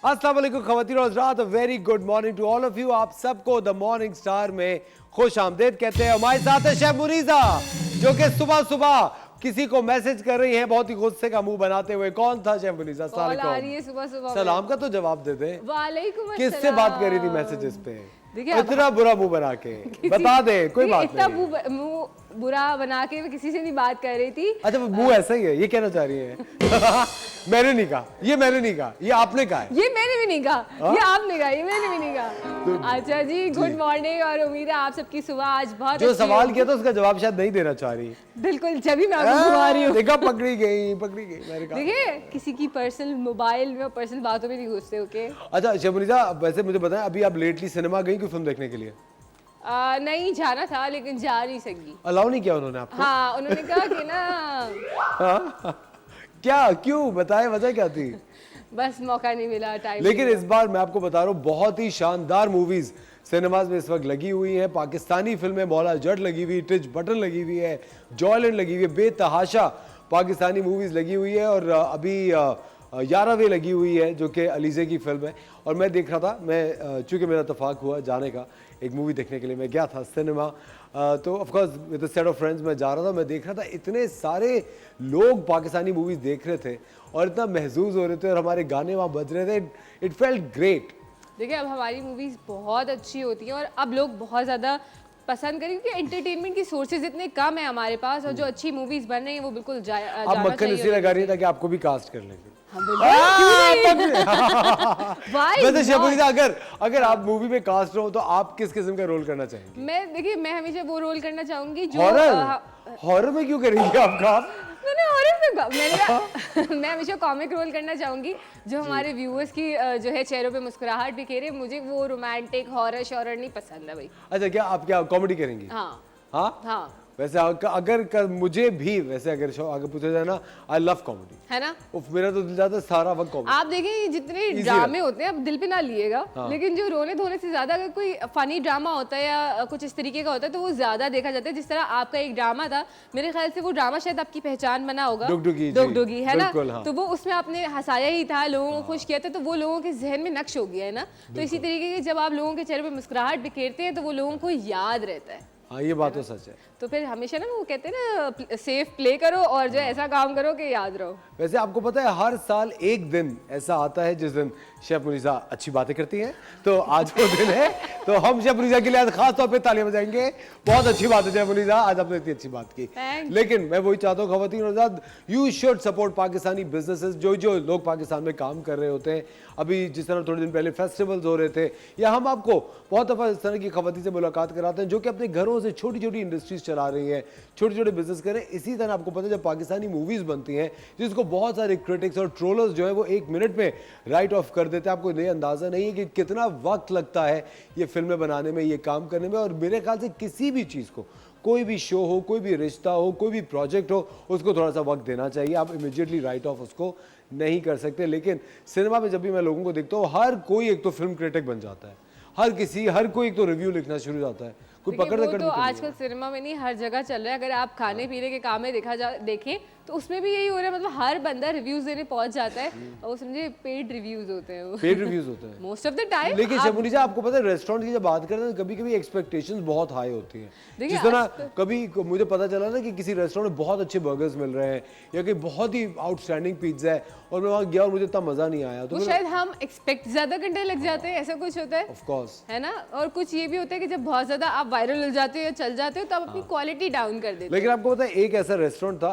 अस्सलाम वालेकुम ख़वातीन और हज़रात, very good morning to all of you. आप सबको द मॉर्निंग स्टार में खुश आमदेद कहते हैं। हमारे साथ है शेफ मुनीज़ा, जो कि सुबह सुबह किसी को मैसेज कर रही है बहुत ही गुस्से का मुंह बनाते हुए। कौन था शेफ मुनीज़ा? सुबह सलाम का तो जवाब दे दे। वालेकुम किससे बात कर रही थी मैसेजेस पे? इतना बुरा मुंह बना के बता दे, कोई बात नहीं। इतना मुंह बुरा बना के मैं किसी से नहीं बात कर रही थी। अच्छा, वो मुंह ऐसा ही है, ये कहना चाह रही है? मैंने नहीं कहा, ये मैंने नहीं कहा, ये आपने कहा है। ये मैंने भी नहीं कहा, ये आपने कहा, ये मैंने भी नहीं कहा। अच्छा जी, गुड मॉर्निंग और उम्मीद है आप सबकी सुबह आज बहुत जो सवाल किया था उसका जवाब शायद नहीं देना चाह रही। बिल्कुल, जब भी मैं आपको घुमा रही हूँ। देखा, पकड़ी गई मैंने कहा। देखिए, किसी की पर्सनल मोबाइल में और पर्सनल बातों में नहीं घुसते। ओके। अच्छा शेफ मुनीज़ा, वैसे मुझे बताएं, अभी आप लेटली सिनेमा गई कोई फिल्म देखने के लिए? नहीं जाना था लेकिन जा नहीं सकी। अलाउ नहीं किया उन्होंने आपको? हाँ, उन्होंने कहा कि ना। क्या, क्यों, बताए वजह क्या थी? बस मौका नहीं मिला, टाइम। लेकिन इस बार मैं आपको बता रहा हूँ, बहुत ही शानदार मूवीज सिनेमाज में इस वक्त लगी हुई हैं। पाकिस्तानी फिल्में मौला जट लगी हुई, टिच बटन लगी हुई है, जॉयलैंड लगी हुई है, बेतहाशा पाकिस्तानी मूवीज लगी हुई है। और अभी 11वें लगी हुई है जो कि अलीज़े की फिल्म है। और मैं देख रहा था, मैं चूँकि मेरा इत्तेफाक हुआ जाने का एक मूवी देखने के लिए, मैं गया था सिनेमा। तो of course with set of friends मैं जा रहा था, मैं देख रहा था इतने सारे लोग पाकिस्तानी मूवीज़ देख रहे थे और इतना महसूस हो रहे थे और हमारे गाने वहाँ बज रहे थे। It felt great. देखिए, अब हमारी मूवीज़ बहुत अच्छी होती हैं और अब लोग बहुत ज़्यादा पसंद करें क्योंकि एंटरटेनमेंट की सोर्सेज इतने कम है हमारे पास और जो अच्छी मूवीज़ बन रही हैं वो बिल्कुल अब मक्खन इसलिए लगा रही है ताकि आपको भी कास्ट कर लेंगे। वैसे शेफ मुनीज़ा, अगर आप मूवी में कास्ट हो तो आप किस किस्म का रोल करना चाहेंगे? मैं हमेशा वो रोल करना चाहूंगी जो हॉरर में क्यों करेंगे आप काम? मैं हमेशा कॉमिक रोल करना चाहूंगी जो हमारे व्यूअर्स की जो है चेहरों पे मुस्कुराहट बिखेरे। मुझे वो रोमांटिक हॉरर शॉरर नहीं पसंद है भाई। अच्छा, क्या आप कॉमेडी करेंगी? हाँ। वैसे अगर मुझे भी वैसे अगर पूछा जाए ना, आई लव कॉमेडी, है ना। मेरा तो दिल जाता है सारा वक्त कॉमेडी। आप देखें जितने ड्रामे होते हैं, अब दिल पे ना लिएगा, लेकिन जो रोने धोने से ज्यादा अगर कोई फनी ड्रामा होता है या कुछ इस तरीके का होता है तो वो ज्यादा देखा जाता है। जिस तरह आपका एक ड्रामा था, मेरे ख्याल से वो ड्रामा शायद आपकी पहचान बना होगा, डुगडुगी, है ना। तो वो उसमें आपने हंसाया ही था, लोगों को खुश किया था, तो वो लोगों के जहन में नक्श हो गया है ना। तो इसी तरीके के जब आप लोगों के चेहरे पे मुस्कुराहट बिखेरते हैं तो वो लोगों को याद रहता है। हाँ, ये बात तो सच है। तो फिर हमेशा ना वो कहते हैं ना, सेफ प्ले करो और जो ऐसा काम करो कि याद रहो। वैसे आपको पता है हर साल एक दिन ऐसा आता है जिस दिन शेफ मुनीज़ा अच्छी बातें करती हैं, तो आज वो दिन है। तो हम शेफ मुनीज़ा के लिए आज खास तौर पे तालियां बजाएंगे। बहुत अच्छी बात है शेफ मुनीज़ा, आज आपने इतनी अच्छी बात की। लेकिन मैं वही चाहता हूँ ख़वातीन और हज़रात, you should support Pakistani businesses. जो लोग पाकिस्तान में काम कर रहे होते हैं, अभी जिस तरह थोड़े दिन पहले फेस्टिवल्स हो रहे थे, या हम आपको बहुत दफ़ा इस तरह की ख़वातीन से मुलाकात कराते हैं जो कि अपने घरों से छोटी छोटी इंडस्ट्रीज चला रही हैं, छोटे छोटे बिजनेस करें। इसी तरह आपको पता है जब पाकिस्तानी मूवीज़ बनती हैं जिसको बहुत सारे क्रिटिक्स और ट्रोलर्स जो है वो 1 मिनट में राइट ऑफ कर देते हैं, आपको ये अंदाज़ा नहीं है कि कितना वक्त लगता है ये फिल्में बनाने में, ये काम करने में। और मेरे ख्याल से किसी भी चीज़ को, कोई भी शो हो, कोई भी रिश्ता हो, कोई भी प्रोजेक्ट हो, उसको थोड़ा सा वक्त देना चाहिए। आप इमीडिएटली राइट ऑफ उसको नहीं कर सकते। लेकिन सिनेमा में जब भी मैं लोगों को देखता हूँ, हर कोई एक तो फिल्म क्रिटिक बन जाता है, हर कोई एक तो रिव्यू लिखना शुरू हो जाता है। कोई पकड़ तो आजकल सिनेमा में नहीं, हर जगह चल रहा है। अगर आप खाने पीने के काम में देखें तो उसमें भी यही हो रहा है, मतलब हर बंदा रिव्यूज देने पहुंच जाता है और वो समझे पेड रिव्यूज होते हैं, पेड रिव्यूज होते हैं मोस्ट ऑफ द टाइम। लेकिन शेफ मुनीज़ा, आपको पता है रेस्टोरेंट की जब बात करते हैं कभी कभी एक्सपेक्टेशंस बहुत हाई होती हैं। जिस तरह कभी मुझे पता चला ना कि किसी रेस्टोरेंट में बहुत अच्छे बर्गर्स मिल रहे हैं या कि बहुत ही आउटस्टैंडिंग पिज्जा है और मैं वहाँ गया और मुझे इतना मजा नहीं आया, तो शायद हम एक्सपेक्ट ज्यादा घंटे लग जाते हैं, ऐसा कुछ होता है ऑफ कोर्स, है ना। और कुछ ये भी होता है कि जब बहुत ज्यादा आप वायरल हो जाते हो या चल जाते हो तो आप अपनी क्वालिटी डाउन कर देते हो। लेकिन आपको पता है एक ऐसा रेस्टोरेंट था,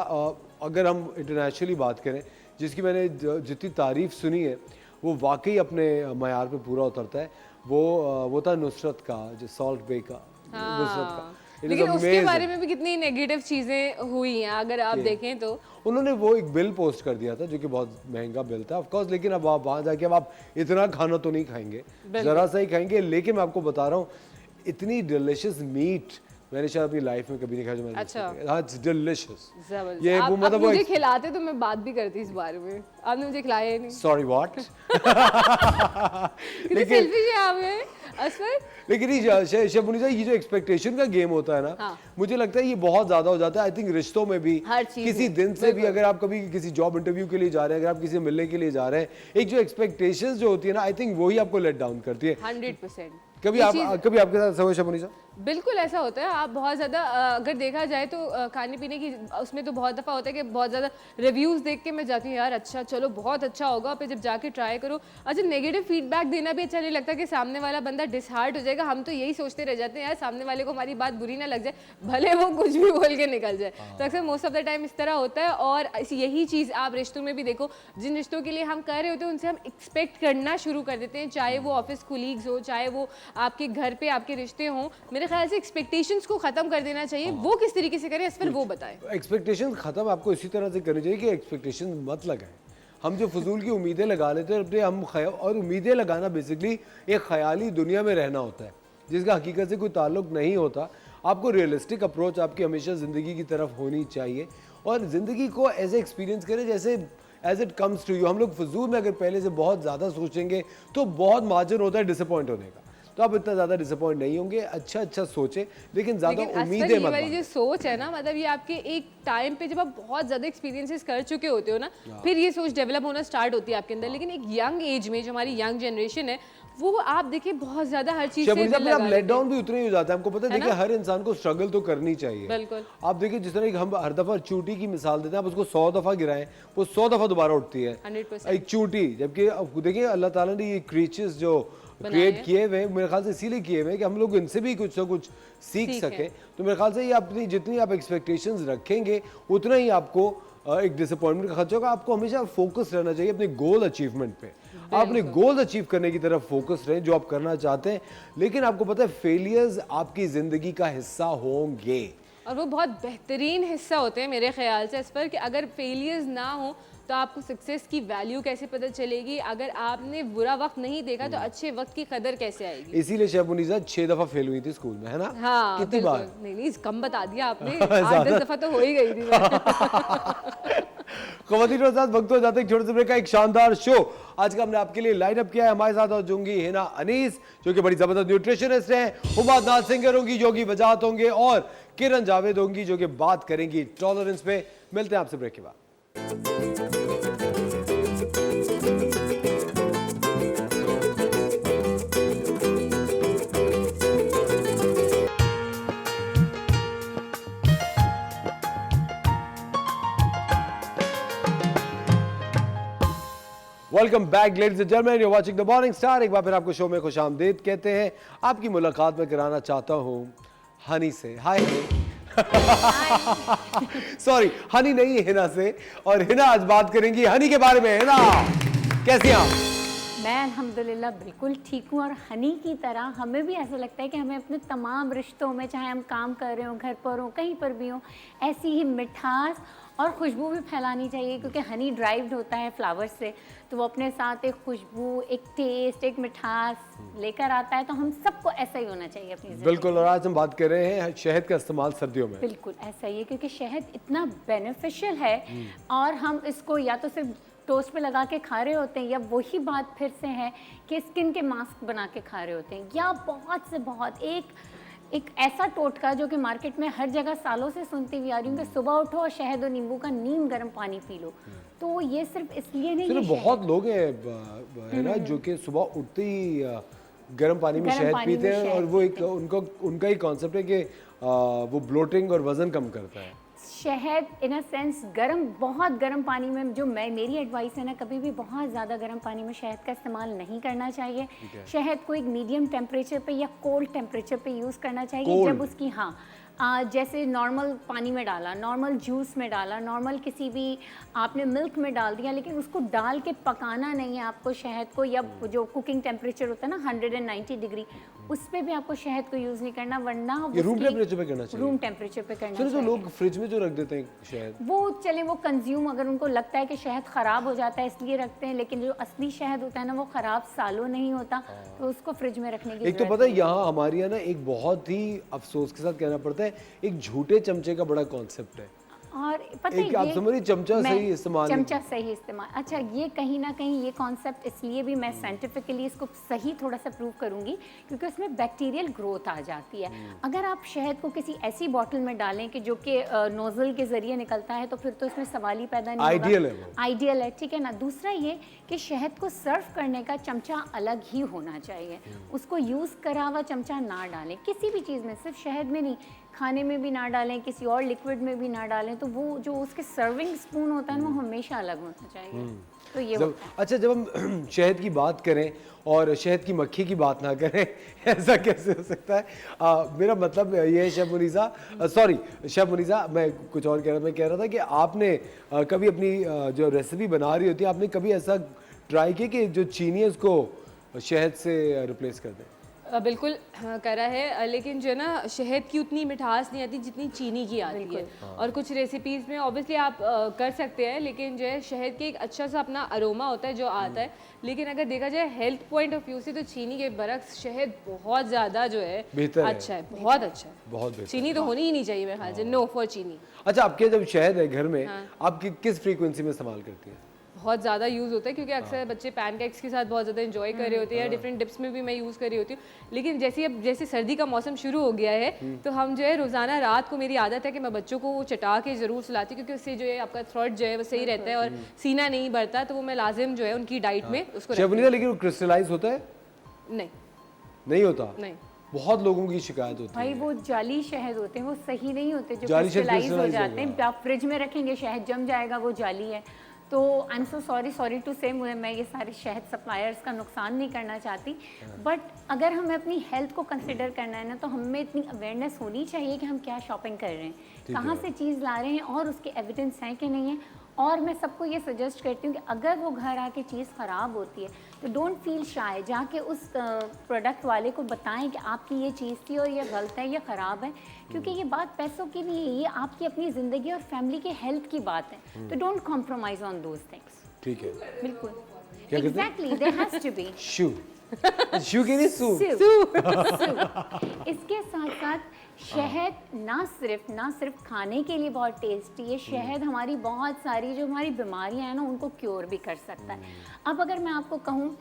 अगर हम इंटरनेशनली बात करें, जिसकी मैंने जितनी तारीफ सुनी है वो वाकई अपने मयार पे पूरा उतरता है। वो था नुसरत का, जो सॉल्ट बे का, नुसरत का। लेकिन उसके बारे में भी कितनी नेगेटिव चीजें हुई हैं अगर आप देखें तो। उन्होंने वो एक बिल पोस्ट कर दिया था जो कि बहुत महंगा बिल था ऑफ कोर्स, लेकिन अब आप वहाँ जाके अब आप इतना खाना तो नहीं खाएंगे, ज़रा सा ही खाएंगे। लेकिन मैं आपको बता रहा हूँ इतनी डिलिशियस मीट मैंने शायद अपनी लाइफ में कभी नहीं खाया जो मैंने अच्छा। हाँ, इट्स डिलिशियस। जबरदस्त। ये आप वो मतलब वो मुझे खिलाते तो मैं बात भी करती इस बारे में, आपने मुझे खिलाया ही नहीं। Sorry what. कितनी सेल्फिश है आप ये असफर। लेकिन ये शेफ मुनीसा, ये जो एक्सपेक्टेशन का गेम होता है ना, हाँ। मुझे लगता है ये बहुत ज्यादा हो जाता है। आई थिंक रिश्तों में भी, हर चीज़ किसी में, दिन से भी, अगर आप कभी किसी जॉब इंटरव्यू के लिए जा रहे हैं, अगर आप किसी से मिलने के लिए जा रहे हैं, एक जो एक्सपेक्टेशंस जो होती है ना, आई थिंक वही आपको लेट डाउन करती है। 100%। कभी आपके साथ समय शेफ मुनीसा? बिल्कुल ऐसा होता है। आप बहुत ज़्यादा अगर देखा जाए तो खाने पीने की उसमें तो बहुत दफ़ा होता है कि बहुत ज़्यादा रिव्यूज़ देख के मैं जाती हूँ, यार अच्छा चलो बहुत अच्छा होगा, फिर जब जाके ट्राई करो, अच्छा नेगेटिव फीडबैक देना भी अच्छा नहीं लगता कि सामने वाला बंदा डिसहार्ट हो जाएगा। हम तो यही सोचते रह जाते हैं यार सामने वाले को हमारी बात बुरी ना लग जाए, भले वो कुछ भी बोल के निकल जाए। तो अक्सर मोस्ट ऑफ द टाइम इस तरह होता है। और यही चीज़ आप रिश्तों में भी देखो, जिन रिश्तों के लिए हम कर रहे होते हैं उनसे हम एक्सपेक्ट करना शुरू कर देते हैं, चाहे वो ऑफिस कोलीग्स हो, चाहे वो आपके घर पे आपके रिश्ते हों। मेरे ख्याल से एक्सपेक्टेशंस को खत्म कर देना चाहिए। वो किस तरीके से करें, इस पर वो बताएं। एक्सपेक्टेशन खत्म आपको इसी तरह से करनी चाहिए कि एक्सपेक्टेशन मत लगाएं। हम जो फजूल की उम्मीदें लगा लेते हैं अपने और उम्मीदें लगाना बेसिकली एक ख्याली दुनिया में रहना होता है जिसका हकीकत से कोई ताल्लुक नहीं होता। आपको रियलिस्टिक अप्रोच आपकी हमेशा ज़िंदगी की तरफ होनी चाहिए और ज़िंदगी को ऐसे एक्सपीरियंस करें जैसे as it comes to you. हम लोग फजूल में अगर पहले से बहुत ज़्यादा सोचेंगे तो बहुत मार्जिन होता है डिसअपॉइंट होने का, तो आप इतना ज़्यादा डिसअपॉइंट नहीं होंगे। अच्छा सोचें, लेकिन ज़्यादा उम्मीदें मत वाली जो सोच है ना, मतलब ये आपके एक टाइम पे जब आप बहुत ज़्यादा एक्सपीरियंसेस कर चुके होते हो ना, फिर ये सोच डेवलप होना स्टार्ट होती है आपके अंदर। लेकिन एक यंग एज में जो हमारी यंग जनरेशन है वो आप देखिए बहुत ज़्यादा हर चीज़ से दिल लगा आप लेट डाउन भी उतने ही हो जाता है। हमको पता है, देखिए हर इंसान को स्ट्रगल तो करनी चाहिए। बिल्कुल। आप देखिए जिस तरह हम हर दफ़ा चूटी की मिसाल देते हैं, आप उसको 100 दफ़ा गिराएं वो 100 दफ़ा दोबारा उठती है 100%। एक चूटी। जबकि देखिए अल्लाह ताला ने ये क्रिएचर्स जो क्रिएट किए हुए मेरे ख्याल से इसीलिए किए हुए कि हम लोग इनसे भी कुछ ना कुछ सीख सके। तो मेरे ख्याल से ये अपनी जितनी आप एक्सपेक्टेशंस रखेंगे उतना ही आपको एक डिसअपॉइंटमेंट का खर्चा होगा। आपको हमेशा फोकस रहना चाहिए अपने गोल अचीवमेंट पे। आप अपने गोल अचीव करने की तरफ फोकस रहें जो आप करना चाहते हैं। लेकिन आपको पता है फेलियर्स आपकी ज़िंदगी का हिस्सा होंगे और वो बहुत बेहतरीन हिस्सा होते हैं मेरे ख्याल से। इस पर कि अगर फेलियर्स ना हो तो आपको सक्सेस की वैल्यू कैसे पता चलेगी, अगर आपने बुरा वक्त नहीं देखा तो अच्छे वक्त की कदर कैसे आएगी। इसीलिए शेफ मुनीसा 6 दफ़ा फेल हुई थी स्कूल में, है ना? हाँ, कितनी बार? नहीं कम बता दिया आपने। 8-10 दफ़ा तो हो ही गई थी। ख़वातीन के साथ वक्त हो जाते हैं छोटे से ब्रेक का। एक शानदार शो आज का हमने आपके लिए लाइन अप किया है। हमारे साथ होंगी हिना अनीस जो कि बड़ी जबरदस्त न्यूट्रिशनिस्ट हैं, हुमाद नाज सिंगर होंगी जो कि वजाहत होंगे, और किरण जावेद होंगी जो कि बात करेंगी टॉलरेंस पे। मिलते हैं आपसे ब्रेक के बाद। Welcome back ladies and gentleman, you are watching the Morning Star. एक बार फिर आपको शो में खुशामदीद कहते हैं। आपकी मुलाकात में कराना चाहता हूँ हनी से। हाय सॉरी हनी नहीं, हिना से। और हिना आज बात करेंगी हनी के बारे में। हिना कैसी हैं आप? मैं अल्हम्दुलिल्लाह बिल्कुल ठीक हूँ। और हनी की तरह हमें भी ऐसा लगता है कि हमें अपने तमाम रिश्तों में, चाहे हम काम कर रहे हो, घर पर हो, कहीं पर भी हो, ऐसी ही मिठास और खुशबू भी फैलानी चाहिए। क्योंकि हनी ड्राइव्ड होता है फ्लावर से, तो वो अपने साथ एक खुशबू, एक टेस्ट, एक मिठास लेकर आता है। तो हम सबको ऐसा ही होना चाहिए अपनी ज़िंदगी। बिल्कुल। और आज हम बात कर रहे हैं शहद का इस्तेमाल सर्दियों में। बिल्कुल ऐसा ही है, क्योंकि शहद इतना बेनिफिशियल है और हम इसको या तो सिर्फ टोस्ट पे लगा के खा रहे होते हैं, या वही बात फिर से है कि स्किन के मास्क बना के खा रहे होते हैं, या बहुत से बहुत एक ऐसा टोटका जो कि मार्केट में हर जगह सालों से सुनती हुई आ रही हूँ कि सुबह उठो और शहद और नींबू का नीम गर्म पानी पी लो। तो ये सिर्फ इसलिए नहीं है, बहुत लोग हैं है ना जो कि सुबह उठते ही गर्म पानी में शहद पीते हैं, और वो एक उनका ही कॉन्सेप्ट है कि वो ब्लोटिंग और वजन कम करता है। शहद इन अ सेंस बहुत गर्म पानी में, जो मेरी एडवाइस है ना, कभी भी बहुत ज़्यादा गर्म पानी में शहद का इस्तेमाल नहीं करना चाहिए। शहद को एक मीडियम टेम्परेचर पे या कोल्ड टेम्परेचर पे यूज़ करना चाहिए। जब उसकी जैसे नॉर्मल पानी में डाला, नॉर्मल जूस में डाला, नॉर्मल किसी भी आपने मिल्क में डाल दिया, लेकिन उसको डाल के पकाना नहीं है आपको शहद को, या जो कुकिंग टेम्परेचर होता है ना 190 डिग्री, उस पे भी आपको शहद को यूज़ नहीं करना, वरना ये रूम टेम्परेचर पे करना चाहिए। रूम टेम्परेचर पे करना चलो जो चाहिए। लोग फ्रिज में जो रख देते हैं शहद, वो चले वो कंज्यूम, अगर उनको लगता है कि शहद ख़राब हो जाता है इसलिए रखते हैं, लेकिन जो असली शहद होता है ना वो ख़राब सालों नहीं होता, तो उसको फ्रिज में रखने की एक तो जरूरत पता है यहाँ हमारे यहाँ ना एक बहुत ही अफसोस के साथ कहना पड़ता है, एक झूठे चमचे का बड़ा कॉन्सेप्ट है। और पता एक आप है समझ रही, चमचा मैं- सही इस्तेमाल चमचा सही इस्तेमाल, अच्छा ये कहीं ना कहीं ये कॉन्सेप्ट इसलिए भी मैं साइंटिफिकली इसको सही थोड़ा सा प्रूव करूंगी, क्योंकि उसमें बैक्टीरियल ग्रोथ आ जाती है। अगर आप शहद को किसी ऐसी बॉटल में डालें कि जो कि नोजल के जरिए निकलता है, तो फिर तो इसमें सवाल ही पैदा नहीं होगा। आइडियल है वो। आइडियल है, ठीक है ना। दूसरा ये कि शहद को सर्व करने का चमचा अलग ही होना चाहिए, उसको यूज़ करा हुआ चमचा ना डालें किसी भी चीज़ में, सिर्फ शहद में नहीं, खाने में भी ना डालें, किसी और लिक्विड में भी ना डालें, तो वो जो उसके सर्विंग स्पून होता है ना वो हमेशा अलग होना चाहिए। तो ये अच्छा जब हम शहद की बात करें और शहद की मक्खी की बात ना करें, ऐसा कैसे हो सकता है? मेरा मतलब ये है शेफ मुनीसा, सॉरी शेफ मुनीसा, मैं कुछ और मैं कह रहा था कि आपने कभी अपनी जो रेसिपी बना रही होती है, आपने कभी ऐसा ट्राई किया कि जो चीनी है उसको शहद से रिप्लेस कर दें? बिल्कुल करा है, लेकिन जो है ना शहद की उतनी मिठास नहीं आती जितनी चीनी की आती है। और कुछ रेसिपीज़ में ऑब्वियसली आप कर सकते हैं, लेकिन जो है शहद के एक अच्छा सा अपना अरोमा होता है जो आता है। लेकिन अगर देखा जाए हेल्थ पॉइंट ऑफ व्यू से, तो चीनी के बरक्स शहद बहुत ज़्यादा जो है बेहतर है। अच्छा है, बहुत अच्छा है। बहुत बेहतर। चीनी तो होनी ही नहीं चाहिए मेरे ख्याल से, नो फॉर चीनी। अच्छा आपके जब शहद है घर में, आप किस फ्रीक्वेंसी में इस्तेमाल करती हैं? बहुत ज़्यादा यूज़ होता है, क्योंकि अक्सर बच्चे पैनकेक्स के साथ बहुत ज़्यादा एंजॉय कर रहे होते हैं, या डिफरेंट डिप्स में भी मैं यूज़ कर रही होती हूँ। लेकिन जैसे सर्दी का मौसम शुरू हो गया है, तो हम जो है रोज़ाना रात को, मेरी आदत है कि मैं बच्चों को वो चटा के ज़रूर सुलाती हूँ, क्योंकि उससे जो है आपका थ्रोट जो है वो सही रहता है और सीना नहीं बढ़ता, तो वो मैं लाजिम जो है उनकी डाइट में उसको शेफ मुनीसा, लेकिन वो क्रिस्टलाइज होता है? नहीं नहीं होता? नहीं बहुत लोगों की शिकायत होती भाई है। वो जाली शहद होते हैं, वो सही नहीं होते, जो जाली शहद क्रिस्टलाइज हो crystallize जाते हैं। होगा। आप फ्रिज में रखेंगे शहद जम जाएगा, वो जाली है। तो I am so sorry to say, मैं ये सारे शहद सप्लायर्स का नुकसान नहीं करना चाहती, बट अगर हमें अपनी हेल्थ को कंसिडर करना है ना, तो हमें इतनी अवेयरनेस होनी चाहिए कि हम क्या शॉपिंग कर रहे हैं, कहाँ से चीज़ ला रहे हैं, और उसके एविडेंस हैं कि नहीं है। और मैं सबको ये सजेस्ट करती हूँ कि अगर वो घर आके चीज़ ख़राब होती है, तो डोंट फील शाय, जाके उस प्रोडक्ट वाले को बताएं कि आपकी ये चीज़ थी और ये गलत है, ये ख़राब है, क्योंकि ये बात पैसों की नहीं है, ये आपकी अपनी ज़िंदगी और फैमिली के हेल्थ की बात है। तो don't compromise on those things. ठीक है। बिल्कुल, क्या कहते हैं? Exactly, there has to be shoe shoe की नहीं सू। इसके साथ साथ शहद ना सिर्फ खाने के लिए बहुत टेस्टी है, शहद हमारी बहुत सारी जो हमारी बीमारियां हैं ना उनको क्योर भी कर सकता है। अब अगर मैं आपको कहूँ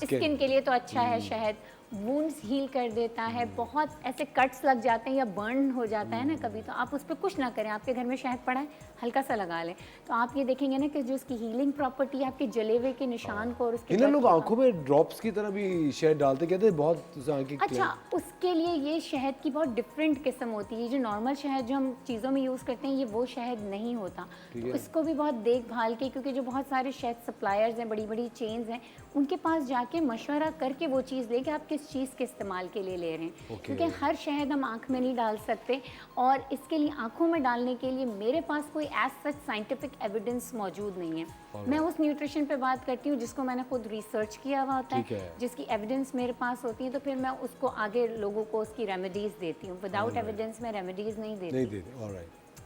स्किन के लिए तो अच्छा है शहद, वुंड्स हील कर देता है, बहुत ऐसे कट्स लग जाते हैं या बर्न हो जाता है ना कभी, तो आप उस पर कुछ ना करें, आपके घर में शहद पड़ा है हल्का सा लगा लें, तो आप ये देखेंगे ना कि जो उसकी हीलिंग प्रॉपर्टी है आपके जले हुए के निशान को और उसके इन्हें लोग आंखों में ड्रॉप्स की तरह भी शहद डालते, कहते हैं बहुत उससे आंखें अच्छा, उसके लिए ये शहद की बहुत डिफरेंट किस्म होती है। जो नॉर्मल शहद जो हम चीज़ों में यूज़ करते हैं, ये वो शहद नहीं होता, तो इसको भी बहुत देखभाल के, क्योंकि जो बहुत सारे शहद सप्लायर्स हैं, बड़ी बड़ी चेन्स हैं, उनके पास जाके मशवरा करके वो चीज़ लें कि आप किस चीज़ के इस्तेमाल के लिए ले रहे हैं, क्योंकि हर शहद हम आँख में नहीं डाल सकते, और इसके लिए आँखों में डालने के लिए मेरे पास कोई एज सच साइंटिफिक एविडेंस मौजूद नहीं है। मैं उस न्यूट्रिशन पे बात करती हूँ जिसको मैंने खुद रिसर्च किया हुआ होता है, जिसकी एविडेंस मेरे पास होती है, तो फिर मैं उसको आगे लोगों को उसकी रेमेडीज़ देती हूँ। विदाउट एविडेंस में रेमेडीज़ नहीं देती।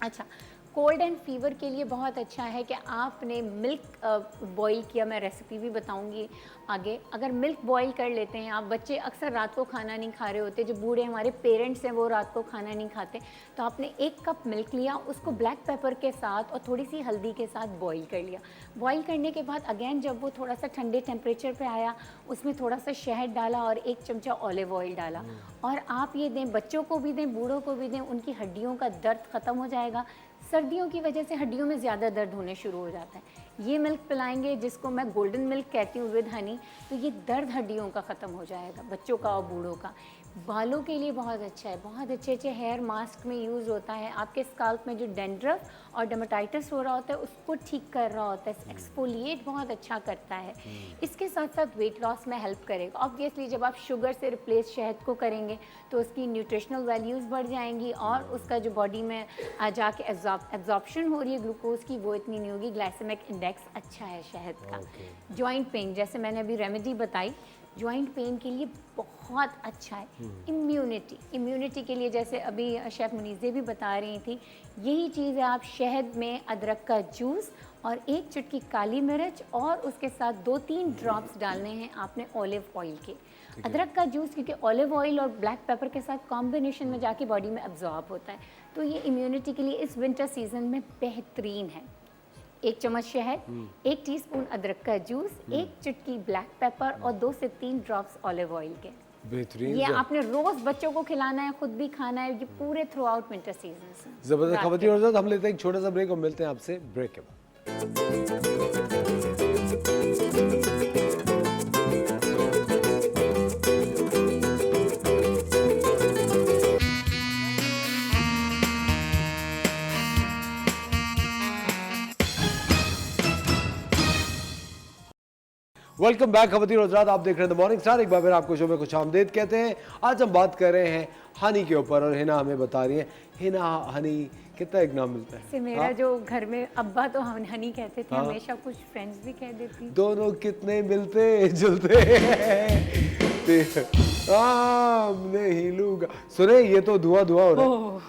अच्छा, कोल्ड एंड फीवर के लिए बहुत अच्छा है कि आपने मिल्क बॉईल किया, मैं रेसिपी भी बताऊंगी आगे। अगर मिल्क बॉईल कर लेते हैं आप, बच्चे अक्सर रात को खाना नहीं खा रहे होते, जो बूढ़े हमारे पेरेंट्स हैं वो रात को खाना नहीं खाते, तो आपने 1 कप मिल्क लिया, उसको ब्लैक पेपर के साथ और थोड़ी सी हल्दी के साथ बॉईल कर लिया। बॉईल करने के बाद अगेन जब वो थोड़ा सा ठंडे टेम्परेचर पे आया, उसमें थोड़ा सा शहद डाला और 1 चमचा ऑलिव ऑयल डाला, और आप ये दें, बच्चों को भी दें, बूढ़ों को भी दें, उनकी हड्डियों का दर्द ख़त्म हो जाएगा। सर्दियों की वजह से हड्डियों में ज़्यादा दर्द होने शुरू हो जाता है। ये मिल्क पिलाएंगे जिसको मैं गोल्डन मिल्क कहती हूँ विद हनी, तो ये दर्द हड्डियों का ख़त्म हो जाएगा, बच्चों का और बूढ़ों का। बालों के लिए बहुत अच्छा है, बहुत अच्छे हेयर मास्क में यूज़ होता है। आपके स्काल्प में जो डेंड्रफ और डर्मेटाइटिस हो रहा होता है उसको ठीक कर रहा होता है, एक्सफोलिएट बहुत अच्छा करता है। इसके साथ साथ वेट लॉस में हेल्प करेगा। ऑब्वियसली जब आप शुगर से रिप्लेस शहद को करेंगे तो उसकी न्यूट्रिशनल वैल्यूज़ बढ़ जाएंगी और उसका जो बॉडी में जाके एब्जॉर्प्शन हो रही है ग्लूकोज की वो इतनी नहीं होगी। ग्लाइसेमिक इंडेक्स अच्छा है शहद का। जॉइंट पेन, जैसे मैंने अभी रेमेडी बताई, जॉइंट पेन के लिए बहुत अच्छा है। इम्यूनिटी के लिए जैसे अभी शेफ़ मुनीज़े भी बता रही थी, यही चीज़ है। आप शहद में अदरक का जूस और एक चुटकी काली मिर्च और उसके साथ 2-3 ड्रॉप्स डालने हैं आपने ऑलिव ऑयल के। अदरक का जूस क्योंकि ऑलिव ऑयल और ब्लैक पेपर के साथ कॉम्बिनेशन में जाके बॉडी में अब्जॉर्ब होता है, तो ये इम्यूनिटी के लिए इस विंटर सीजन में बेहतरीन है। 1 चम्मच शहद, 1 टीस्पून अदरक का जूस, 1 चुटकी ब्लैक पेपर और 2 से 3 ड्रॉप्स ऑलिव ऑयल के। बेहतरीन। ये आपने रोज बच्चों को खिलाना है, खुद भी खाना है, ये पूरे थ्रू आउट विंटर सीजन। जबरदस्त खबरदार। और हम लेते हैं एक छोटा सा ब्रेक और मिलते हैं आपसे ब्रेक के बाद। वेलकम बैक खबरदार हजरात, आप देख रहे हैं द मॉर्निंग स्टार। एक बार फिर आपको शो में खुश आमदीद कहते हैं। आज हम बात कर रहे हैं हनी के ऊपर और हिना हमें बता रही है हिना हनी कितना एक नाम मिलता है। से मेरा जो घर में अब्बा तो हम हनी कहते थे हमेशा, कुछ फ्रेंड्स भी कह देती। दोनों कितने मिलते जुलते आम नहीं लूंगा। सुने ये तो धुआं धुआं हो रहा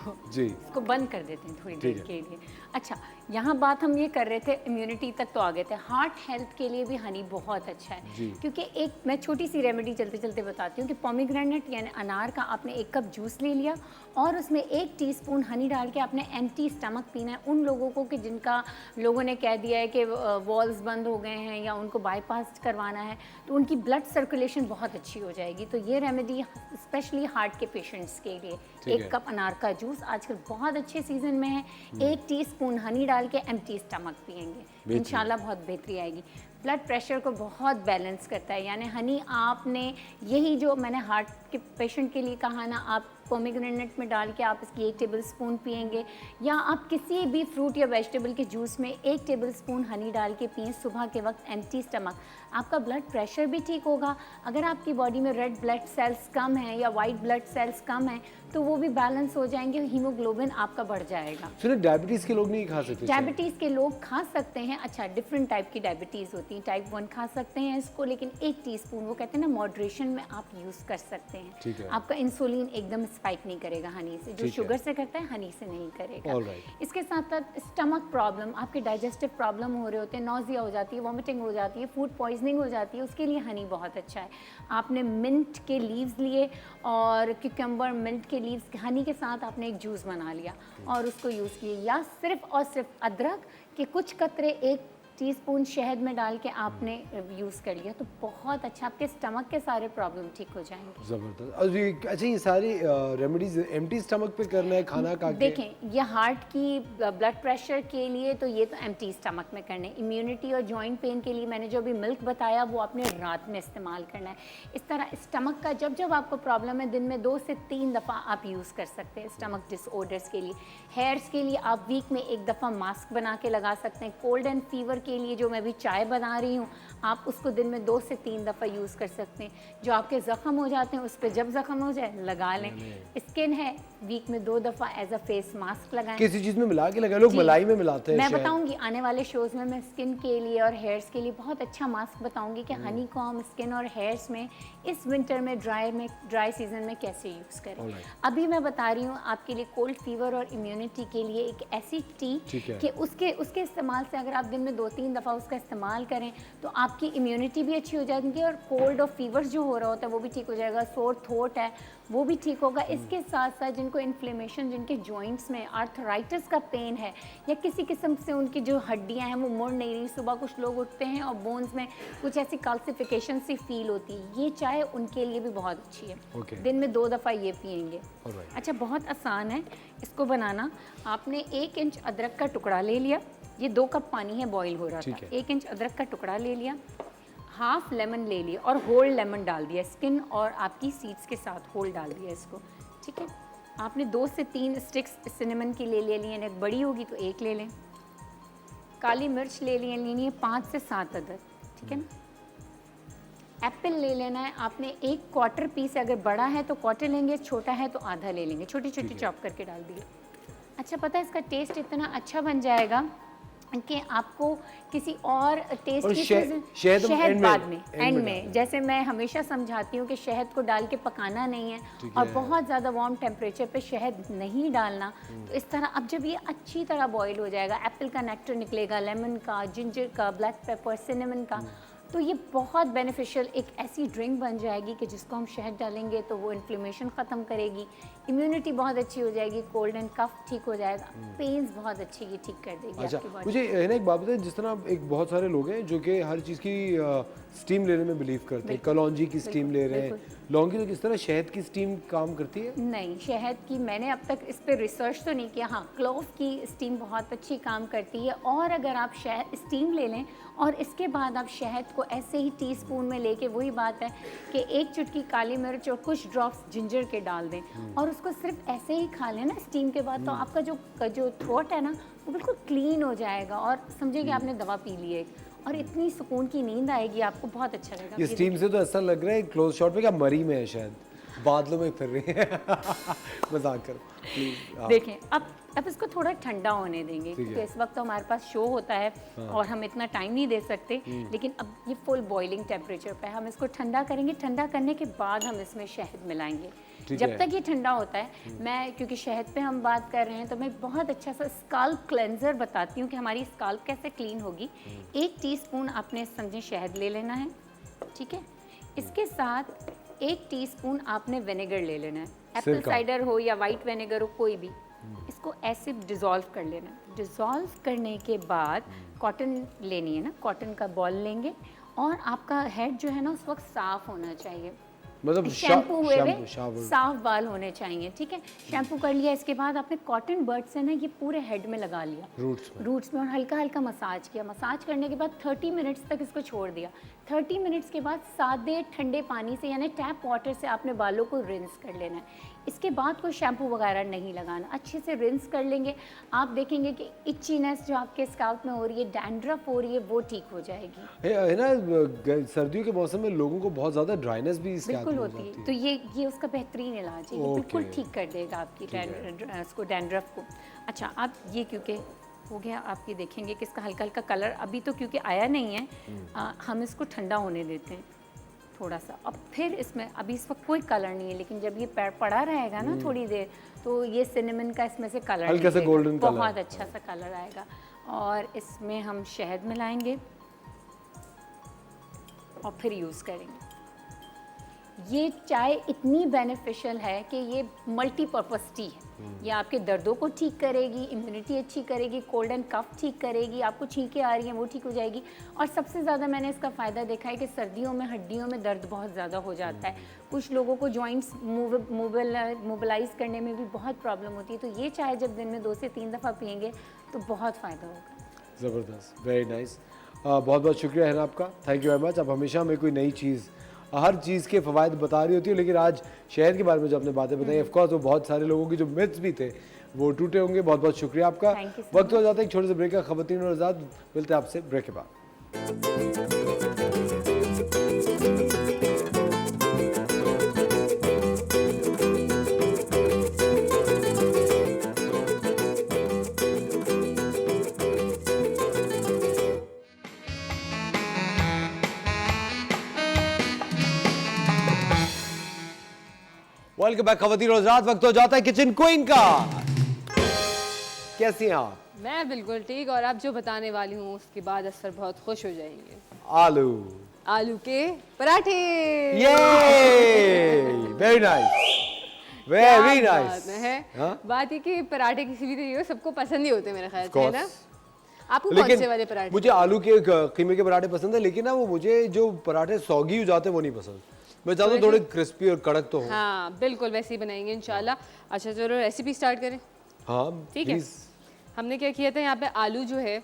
है जी। इसको बंद कर देते हैं थोड़ी देर के लिए। अच्छा, यहाँ बात हम ये कर रहे थे इम्यूनिटी तक तो आ गए थे। हार्ट हेल्थ के लिए भी हनी बहुत अच्छा है क्योंकि एक मैं छोटी सी रेमेडी चलते चलते बताती हूँ कि पोमीग्रेनेट यानी अनार का आपने 1 कप जूस ले लिया और उसमें 1 टीस्पून हनी डाल के आपने एम्प्टी स्टमक पीना है। उन लोगों को कि जिनका लोगों ने कह दिया है कि वॉल्स बंद हो गए हैं या उनको बाईपास करवाना है, तो उनकी ब्लड सर्कुलेशन बहुत अच्छी हो जाएगी। तो ये रेमेडी स्पेशली हार्ट के पेशेंट्स के लिए। 1 कप अनार का जूस आजकल बहुत अच्छे सीजन में है, 1 टीस्पून हनी डाल के एम्प्टी स्टमक पिएंगे, इंशाल्लाह बहुत बेहतरी आएगी। ब्लड प्रेशर को बहुत बैलेंस करता है, यानी हनी आपने यही जो मैंने हार्ट के पेशेंट के लिए कहा ना, आप पोमीग्रेनेट में डाल के आप इसकी 1 टेबल स्पून पिएंगे या आप किसी भी फ्रूट या वेजिटेबल के जूस में 1 टेबल स्पून हनी डाल के पिएं सुबह के वक्त एम्प्टी स्टमक, आपका ब्लड प्रेशर भी ठीक होगा। अगर आपकी बॉडी में रेड ब्लड सेल्स कम हैं या वाइट ब्लड सेल्स कम हैं तो वो भी बैलेंस हो जाएंगे, हीमोग्लोबिन आपका बढ़ जाएगा। सुनिए, डायबिटीज के लोग नहीं खा सकते? डायबिटीज़ के लोग खा सकते हैं। अच्छा, डिफरेंट टाइप की डायबिटीज़ होती है। टाइप 1 खा सकते हैं इसको, लेकिन 1 टीस्पून वो कहते हैं ना मॉडरेशन में आप यूज़ कर सकते हैं। आपका इंसुलिन एकदम स्पाइक नहीं करेगा हनी से, जो शुगर से करता है हनी से नहीं करेगा। इसके साथ साथ स्टमक प्रॉब्लम, आपके डाइजेस्टिव प्रॉब्लम हो रहे होते हैं, नोजिया हो जाती है, वॉमिटिंग हो जाती है, फूड पॉइजनिंग हो जाती है, उसके लिए हनी बहुत अच्छा है। आपने मिंट के लीव्स लिए और क्यूकम्बर मिंट के लीव्स हनी के साथ आपने एक जूस बना लिया और उसको यूज़ किए, या सिर्फ और सिर्फ अदरक के कुछ कतरे 1 टीस्पून शहद में डाल के आपने यूज़ कर लिया तो बहुत अच्छा, आपके स्टमक के सारे प्रॉब्लम ठीक हो जाएंगे। ज़बरदस्त। अच्छा, ये सारी रेमेडीज एम्प्टी स्टमक पे करना है खाना खा के? देखें, ये हार्ट की ब्लड प्रेशर के लिए तो ये तो एम्प्टी स्टमक में करना है। इम्यूनिटी और जॉइंट पेन के लिए मैंने जो अभी मिल्क बताया वो आपने रात में इस्तेमाल करना है। इस तरह स्टमक का जब जब आपको प्रॉब्लम है दिन में 2 से 3 दफ़ा आप यूज़ कर सकते हैं स्टमक डिसऑर्डर्स के लिए। हेयर्स के लिए आप वीक में 1 दफ़ा मास्क बना के लगा सकते हैं। कोल्ड एंड फीवर के लिए जो मैं अभी चाय बना रही हूँ आप उसको दिन में 2 से 3 दफ़ा यूज़ कर सकते हैं। जो आपके ज़ख्म हो जाते हैं उस पर जब ज़ख्म हो जाए लगा लें। स्किन है, वीक में 2 दफ़ा एज अ फेस मास्क लगाएं। किसी चीज़ में मिला के लगाएं? लोग मलाई में मिलाते हैं। मैं बताऊंगी आने वाले शोज़ में, मैं स्किन के लिए और हेयर्स के लिए बहुत अच्छा मास्क बताऊंगी कि हनी को हम स्किन और हेयर्स में इस विंटर में ड्राई सीजन में कैसे यूज़ करें। अभी मैं बता रही हूँ आपके लिए कोल्ड फीवर और इम्यूनिटी के लिए एक ऐसी टी कि उसके इस्तेमाल से अगर आप दिन में 2-3 दफ़ा उसका इस्तेमाल करें तो आपकी इम्यूनिटी भी अच्छी हो जाएगी और कोल्ड और फीवर जो हो रहा होता है वो भी ठीक हो जाएगा। सोर थ्रोट है वो भी ठीक होगा। इसके साथ साथ जिनको इन्फ्लेमेशन, जिनके जॉइंट्स में आर्थराइटिस का पेन है या किसी किस्म से उनकी जो हड्डियां हैं वो मुड़ नहीं रही, सुबह कुछ लोग उठते हैं और बोन्स में कुछ ऐसी कैल्सिफिकेशन सी फील होती है, ये चाय उनके लिए भी बहुत अच्छी है। दिन में 2 दफ़ा ये पियेंगे। अच्छा, बहुत आसान है इसको बनाना। आपने 1 इंच अदरक का टुकड़ा ले लिया, ये 2 कप पानी है बॉईल हो रहा था। 1 इंच अदरक का टुकड़ा ले लिया, हाफ लेमन ले लिया और होल लेमन डाल दिया, स्किन और आपकी सीड्स के साथ होल डाल दिया इसको, ठीक है। आपने 2 से 3 स्टिक्स सिनेमन की ले लिए, एक बड़ी होगी तो 1 ले लें। काली मिर्च ले लेनी है 5 से 7 अदद, ठीक है ना। एप्पल ले लेना है आपने 1 क्वार्टर पीस, अगर बड़ा है तो क्वार्टर लेंगे, छोटा है तो आधा ले लेंगे, छोटी छोटी चॉप करके डाल दिए। अच्छा, पता है इसका टेस्ट इतना अच्छा बन जाएगा कि आपको किसी और टेस्ट और की शहद शहद बाद में एंड में, जैसे मैं हमेशा समझाती हूँ कि शहद को डाल के पकाना नहीं है और बहुत ज़्यादा वार्म टेम्परेचर पे शहद नहीं डालना। तो इस तरह अब जब ये अच्छी तरह बॉईल हो जाएगा, एप्पल का नेक्टर निकलेगा, लेमन का, जिंजर का, ब्लैक पेपर, सिनेमन का, तो ये बहुत बेनिफिशियल एक ऐसी ड्रिंक बन जाएगी कि जिसको हम शहद डालेंगे तो वो इन्फ्लेमेशन ख़त्म करेगी, इम्यूनिटी बहुत अच्छी हो जाएगी, कोल्ड एंड कफ ठीक हो जाएगा, पेन्स बहुत अच्छी ये ठीक कर देगी अच्छा, आपकी बॉडी। मुझे है ना एक बात बताएं, जिस तरह एक बहुत सारे लोग हैं जो कि हर चीज़ की स्टीम लेने में बिलीव करते हैं, कलौंजी की स्टीम ले रहे हैं, लौंगी, तो किस तरह शहद की स्टीम काम करती है? नहीं, शहद की मैंने अब तक इस पे रिसर्च तो नहीं किया। हाँ, क्लोव की स्टीम बहुत अच्छी काम करती है, और अगर आप शहद स्टीम ले लें और इसके बाद आप शहद को ऐसे ही टीस्पून में लेके, वही बात है कि 1 चुटकी काली मिर्च और कुछ ड्रॉप्स जिंजर के डाल दें और उसको सिर्फ ऐसे ही खा लें ना स्टीम के बाद, तो आपका जो थ्रोट है ना वो बिल्कुल क्लीन हो जाएगा और समझिए कि आपने दवा पी ली है, और इतनी सुकून की नींद आएगी आपको, बहुत अच्छा लगेगा। ये स्टीम से तो ऐसा लग रहा है क्लोज शॉट पे क्या मरी में है, शायद बादलों में फिर रही है। मजाक करो प्लीज। देखें, अब इसको थोड़ा ठंडा होने देंगे क्योंकि इस वक्त तो हमारे पास शो होता है और हम इतना टाइम नहीं दे सकते, लेकिन अब ये फुल बॉइलिंग टेम्परेचर पे है, हम इसको ठंडा करेंगे। ठंडा करने के बाद हम इसमें शहद मिलाएंगे। जब तक ये ठंडा होता है, मैं क्योंकि शहद पे हम बात कर रहे हैं तो मैं बहुत अच्छा सा स्काल्प क्लेंजर बताती हूँ कि हमारी स्काल्प कैसे क्लीन होगी। 1 टीस्पून आपने समझे शहद ले लेना है, ठीक है। इसके साथ 1 टीस्पून आपने विनेगर ले लेना है, एप्पल साइडर हो या वाइट विनेगर हो, कोई भी। इसको ऐसे डिज़ोल्व कर लेना है। डिज़ोल्व करने के बाद कॉटन लेनी है ना, कॉटन का बॉल लेंगे, और आपका हेड जो है ना उस वक्त साफ़ होना चाहिए, मतलब शैम्पू हुए हुए साफ बाल होने चाहिए, ठीक है। शैम्पू कर लिया, इसके बाद आपने कॉटन बड से ना ये पूरे हेड में लगा लिया, रूट्स में, और हल्का हल्का मसाज किया। मसाज करने के बाद 30 मिनट्स तक इसको छोड़ दिया। 30 मिनट्स के बाद सादे ठंडे पानी से यानी टैप वाटर से आपने बालों को रिंस कर लेना है। इसके बाद कोई शैम्पू वगैरह नहीं लगाना, अच्छे से रिंस कर लेंगे। आप देखेंगे कि इचीनेस जो आपके स्काल्प में हो रही है, डैंड्रफ हो रही है, वो ठीक हो जाएगी। है ना, सर्दियों के मौसम में लोगों को बहुत ज़्यादा ड्राइनेस भी बिल्कुल होती है, तो ये उसका बेहतरीन इलाज है, ये बिल्कुल ठीक कर देगा आपकी उसको, डैंड्रफ को। अच्छा, आप ये क्योंकि हो गया, आप ये देखेंगे कि इसका हल्का हल्का कलर अभी तो क्योंकि आया नहीं है, हम इसको ठंडा होने देते हैं थोड़ा सा। अब फिर इसमें अभी इस वक्त कोई कलर नहीं है, लेकिन जब ये पड़ा रहेगा ना थोड़ी देर, तो ये सिनेमन का इसमें से कलर हल्का सा गोल्डन कलर, बहुत अच्छा सा कलर आएगा। और इसमें हम शहद मिलाएंगे और फिर यूज़ करेंगे। ये चाय इतनी बेनिफिशियल है कि ये मल्टीपर्पज़ टी है। ये आपके दर्दों को ठीक करेगी, इम्यूनिटी अच्छी करेगी, कोल्ड एंड कफ ठीक करेगी, आपको छींकें आ रही हैं वो ठीक हो जाएगी। और सबसे ज़्यादा मैंने इसका फ़ायदा देखा है कि सर्दियों में हड्डियों में दर्द बहुत ज़्यादा हो जाता है, कुछ लोगों को जॉइंट्स मोबिलाइज करने में भी बहुत प्रॉब्लम होती है। तो ये चाय जब दिन में 2 से 3 दफ़ा पियेंगे तो बहुत फ़ायदा होगा। ज़बरदस्त, वेरी नाइस। बहुत बहुत शुक्रिया है ना आपका, थैंक यू वेरी मच। आप हमेशा हमें कोई नई चीज़, हर चीज़ के फ़वाइद बता रही होती है, लेकिन आज शहर के बारे में जो आपने बातें बताई, ऑफ कोर्स वो बहुत सारे लोगों की जो मिथ्स भी थे वो टूटे होंगे। बहुत बहुत शुक्रिया आपका। वक्त हो जाता है एक छोटे से ब्रेक का, ख़वातीन और आज़ाद मिलते हैं आपसे ब्रेक के बाद। वेलकम बैक ख़वातीन और हज़रात, वक्त हो जाता है किचन क्वीन का। कैसी हैं आप? मैं बिल्कुल ठीक, और अब जो बताने वाली हूँ उसके बाद असर बहुत खुश हो जाएंगे। आलू के पराठे। ये वेरी नाइस, वेरी नाइस। बात ये कि पराठे किसी भी तरीके सबको पसंद ही होते हैं मेरे ख्याल से, है ना। आपको कौन से वाले पराठे? मुझे आलू के कीमे के पराठे पसंद है, लेकिन ना वो मुझे जो पराठे सौगी हो जाते हैं वो नहीं पसंद। मैं चाहता हूँ थोड़े क्रिस्पी और कड़क तो हो। हाँ बिल्कुल, वैसे ही बनाएंगे इंशाल्लाह। अच्छा चलो रेसिपी स्टार्ट करें। हाँ ठीक है। हमने क्या किया था, यहाँ पे आलू जो है,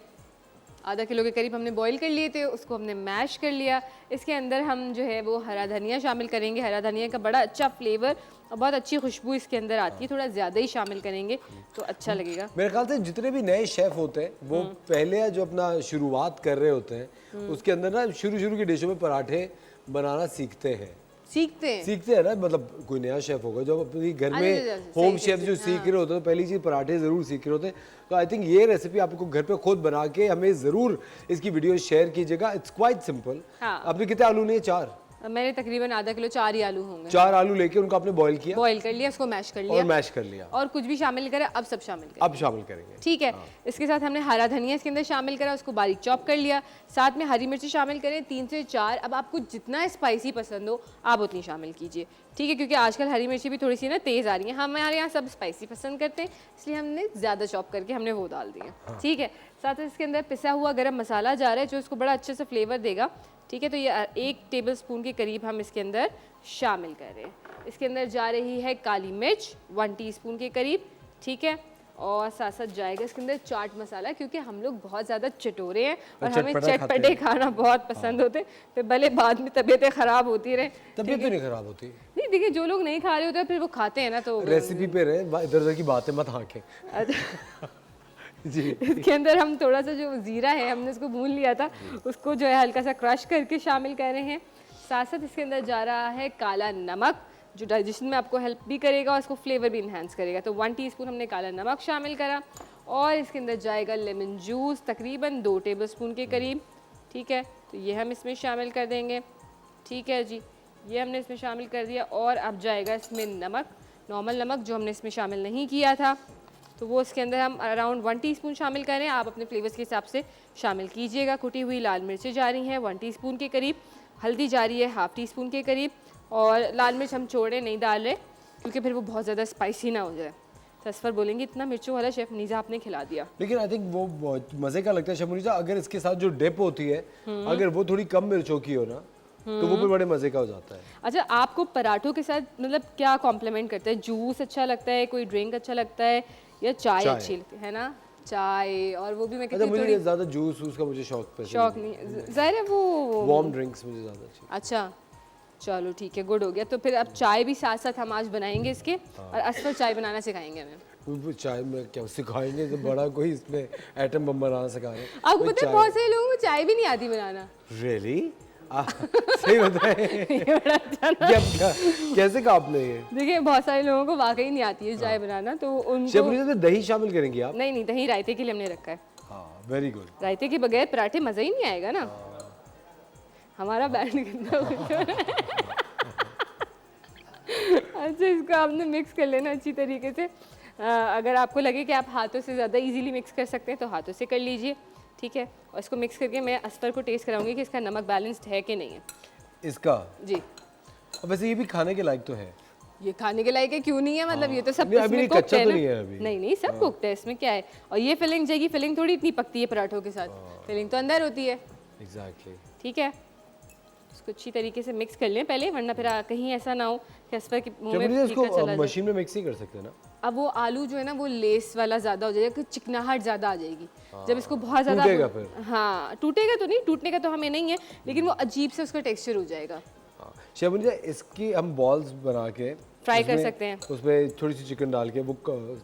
आधा किलो के करीब हमने बॉईल कर लिए थे, उसको हमने मैश कर लिया। इसके अंदर हम जो है वो हरा धनिया शामिल करेंगे। हरा धनिया का बड़ा अच्छा फ्लेवर और बहुत अच्छी खुशबू इसके अंदर आती है, थोड़ा ज़्यादा ही शामिल करेंगे तो अच्छा लगेगा। मेरे ख्याल से जितने भी नए शेफ होते हैं वो पहले जो अपना शुरुआत कर रहे होते हैं उसके अंदर ना शुरू की डिशों में पराठे बनाना सीखते हैं सीखते हैं ना, मतलब कोई नया शेफ होगा जो अपनी घर अच्छा, में अच्छा, होम सही शेफ जो सीख रहे होते हैं तो पहली चीज पराठे जरूर सीख रहे होते हैं। तो आई थिंक ये रेसिपी आपको घर पे खुद बना के हमें जरूर इसकी वीडियो शेयर कीजिएगा। It's quite simple. हाँ। आपने कितने आलू लिए? 4? मैंने तकरीबन आधा किलो 4 ही आलू होंगे। 4 आलू लेके उनको आपने बॉईल किया बॉईल कर लिया, उसको मैश कर लिया और मैश कर लिया। और कुछ भी शामिल करें, अब सब शामिल करें। अब शामिल करेंगे। ठीक है। इसके साथ हमने हरा धनिया इसके अंदर शामिल करा, उसको बारीक चॉप कर लिया। साथ में हरी मिर्ची शामिल करें 3 से 4। अब आपको जितना स्पाइसी पसंद हो आप उतनी शामिल कीजिए, ठीक है, क्योंकि आजकल हरी मिर्ची भी थोड़ी सी ना तेज़ आ रही है। हमारे यहाँ सब स्पाइसी पसंद करते हैं, इसलिए हमने ज़्यादा चॉप करके हमने वो डाल दिए। ठीक है। साथ में इसके अंदर पिसा हुआ गरम मसाला जा रहा है जो इसको बड़ा अच्छे से फ्लेवर देगा। ठीक है, तो ये 1 टेबलस्पून के करीब हम इसके अंदर शामिल कर रहे हैं। इसके अंदर जा रही है काली मिर्च 1 टीस्पून के करीब। ठीक है, और साथ साथ जाएगा इसके अंदर चाट मसाला, क्योंकि हम लोग बहुत ज़्यादा चटोरे हैं और हमें चटपटे खाना बहुत पसंद होते हैं, फिर भले बाद में तबीयतें ख़राब होती रहे। तबीयत तो नहीं खराब होती। नहीं देखिए, जो लोग नहीं खा रहे होते हैं फिर वो खाते हैं ना, तो रेसिपी पे रहे, इधर उधर की बातें मत हाँके। जी। इसके अंदर हम थोड़ा सा जो जीरा है हमने उसको भून लिया था, उसको जो है हल्का सा क्रश करके शामिल कर रहे हैं। साथ साथ इसके अंदर जा रहा है काला नमक जो डाइजेशन में आपको हेल्प भी करेगा और इसको फ्लेवर भी इन्हांस करेगा। तो 1 टीस्पून हमने काला नमक शामिल करा और इसके अंदर जाएगा लेमन जूस तकरीबन 2 टेबलस्पून के करीब। ठीक है, तो ये हम इसमें शामिल कर देंगे। ठीक है जी, ये हमने इसमें शामिल कर दिया। और अब जाएगा इसमें नमक, नॉर्मल नमक जो हमने इसमें शामिल नहीं किया था, तो वो इसके अंदर हम अराउंड 1 टीस्पून शामिल करें। आप अपने फ्लेवर्स के हिसाब से शामिल कीजिएगा। कुटी हुई लाल मिर्चें जा रही हैं 1 टीस्पून के करीब। हल्दी जा रही है 1/2 टीस्पून के करीब। और लाल मिर्च हम छोड़े नहीं डाल रहे क्योंकि फिर वो बहुत ज़्यादा स्पाइसी ना हो जाए। तो असफर बोलेंगे इतना मिर्चों वाला शेफ मुनीज़ा आपने खिला दिया। लेकिन आई थिंक वो बहुत मज़े का लगता है शेफ मुनीज़ा, अगर इसके साथ जो डिप होती है अगर वो थोड़ी कम मिर्चों की हो ना तो वो भी बड़े मज़े का हो जाता है। अच्छा, आपको पराठों के साथ मतलब क्या कॉम्प्लीमेंट करता है? जूस अच्छा लगता है, कोई ड्रिंक अच्छा लगता है, या चाय अच्छी लगती है ना? चाय, और वो भी मैं कहती हूँ मुझे ज़्यादा जूस उसका मुझे शौक नहीं, ज़ाहिर है वो वार्म ड्रिंक्स मुझे ज़्यादा अच्छी। अच्छा चलो ठीक है, गुड हो गया। तो फिर अब चाय भी साथ साथ हम आज बनाएंगे इसके, और असफर चाय बनाना सिखाएंगे हमें। वो चाय में क्या सिखाएंगे, तो बड़ा कोई इसमें आइटम बम बनाना सिखा रहे हैं। आपको पता है बहुत सारे लोगों को चाय भी नहीं आती बनाना। रियली? सही बताए। कैसे कहा आपने ये? देखिए, बहुत सारे लोगों को वाकई नहीं आती है चाय बनाना, तो उनको शेफ मुनीज़ा दही शामिल करेंगे आप? नहीं, दही रायते के लिए हमने रखा है। हाँ, वेरी गुड। रायते के बगैर पराठे मज़ा ही नहीं आएगा ना। हमारा बैंड कितना कुछ हो रहा है। अच्छा, इसको आपने मिक्स कर लेना अच्छी तरीके से। अगर आपको लगे कि आप हाथों से ज़्यादा इजीली मिक्स कर सकते हैं तो हाथों से कर लीजिए। ठीक है, और इसको मिक्स करके मैं असफर को टेस्ट कराऊंगी कि इसका नमक बैलेंस्ड है कि नहीं है इसका। जी। वैसे ये भी खाने के लायक तो है। ये खाने के लायक है, क्यों नहीं है? मतलब ये तो सब नहीं, अभी इसमें नहीं, cooked कच्चा है तो ना। नहीं है अभी। नहीं सब कुकड है, इसमें क्या है। और ये फिलिंग जाएगी, फिलिंग थोड़ी इतनी पकती है पराठों के साथ, फिलिंग तो अंदर होती है। एग्जैक्टली। ठीक है, इसको अच्छी तरीके से मिक्स कर लें पहले, वरना फिर कहीं ऐसा ना हो कि असफर के मुंह में फीका चला इसको जाए। मशीन में मिक्स ही कर सकते हैं ना? अब वो आलू जो है ना वो लेस वाला ज़्यादा हो जाएगा, चिकनाहट ज़्यादा आ जाएगी जब इसको बहुत ज़्यादा टूटेगा फिर। हाँ, टूटेगा तो नहीं, टूटने का तो हमें नहीं है, लेकिन वो अजीब से उसका टेक्सचर हो जाएगा। हाँ, शेफ मुनीज़ा इसकी हम बॉल्स बना के फ्राई कर सकते हैं, उसमें थोड़ी सी चिकन डाल के वो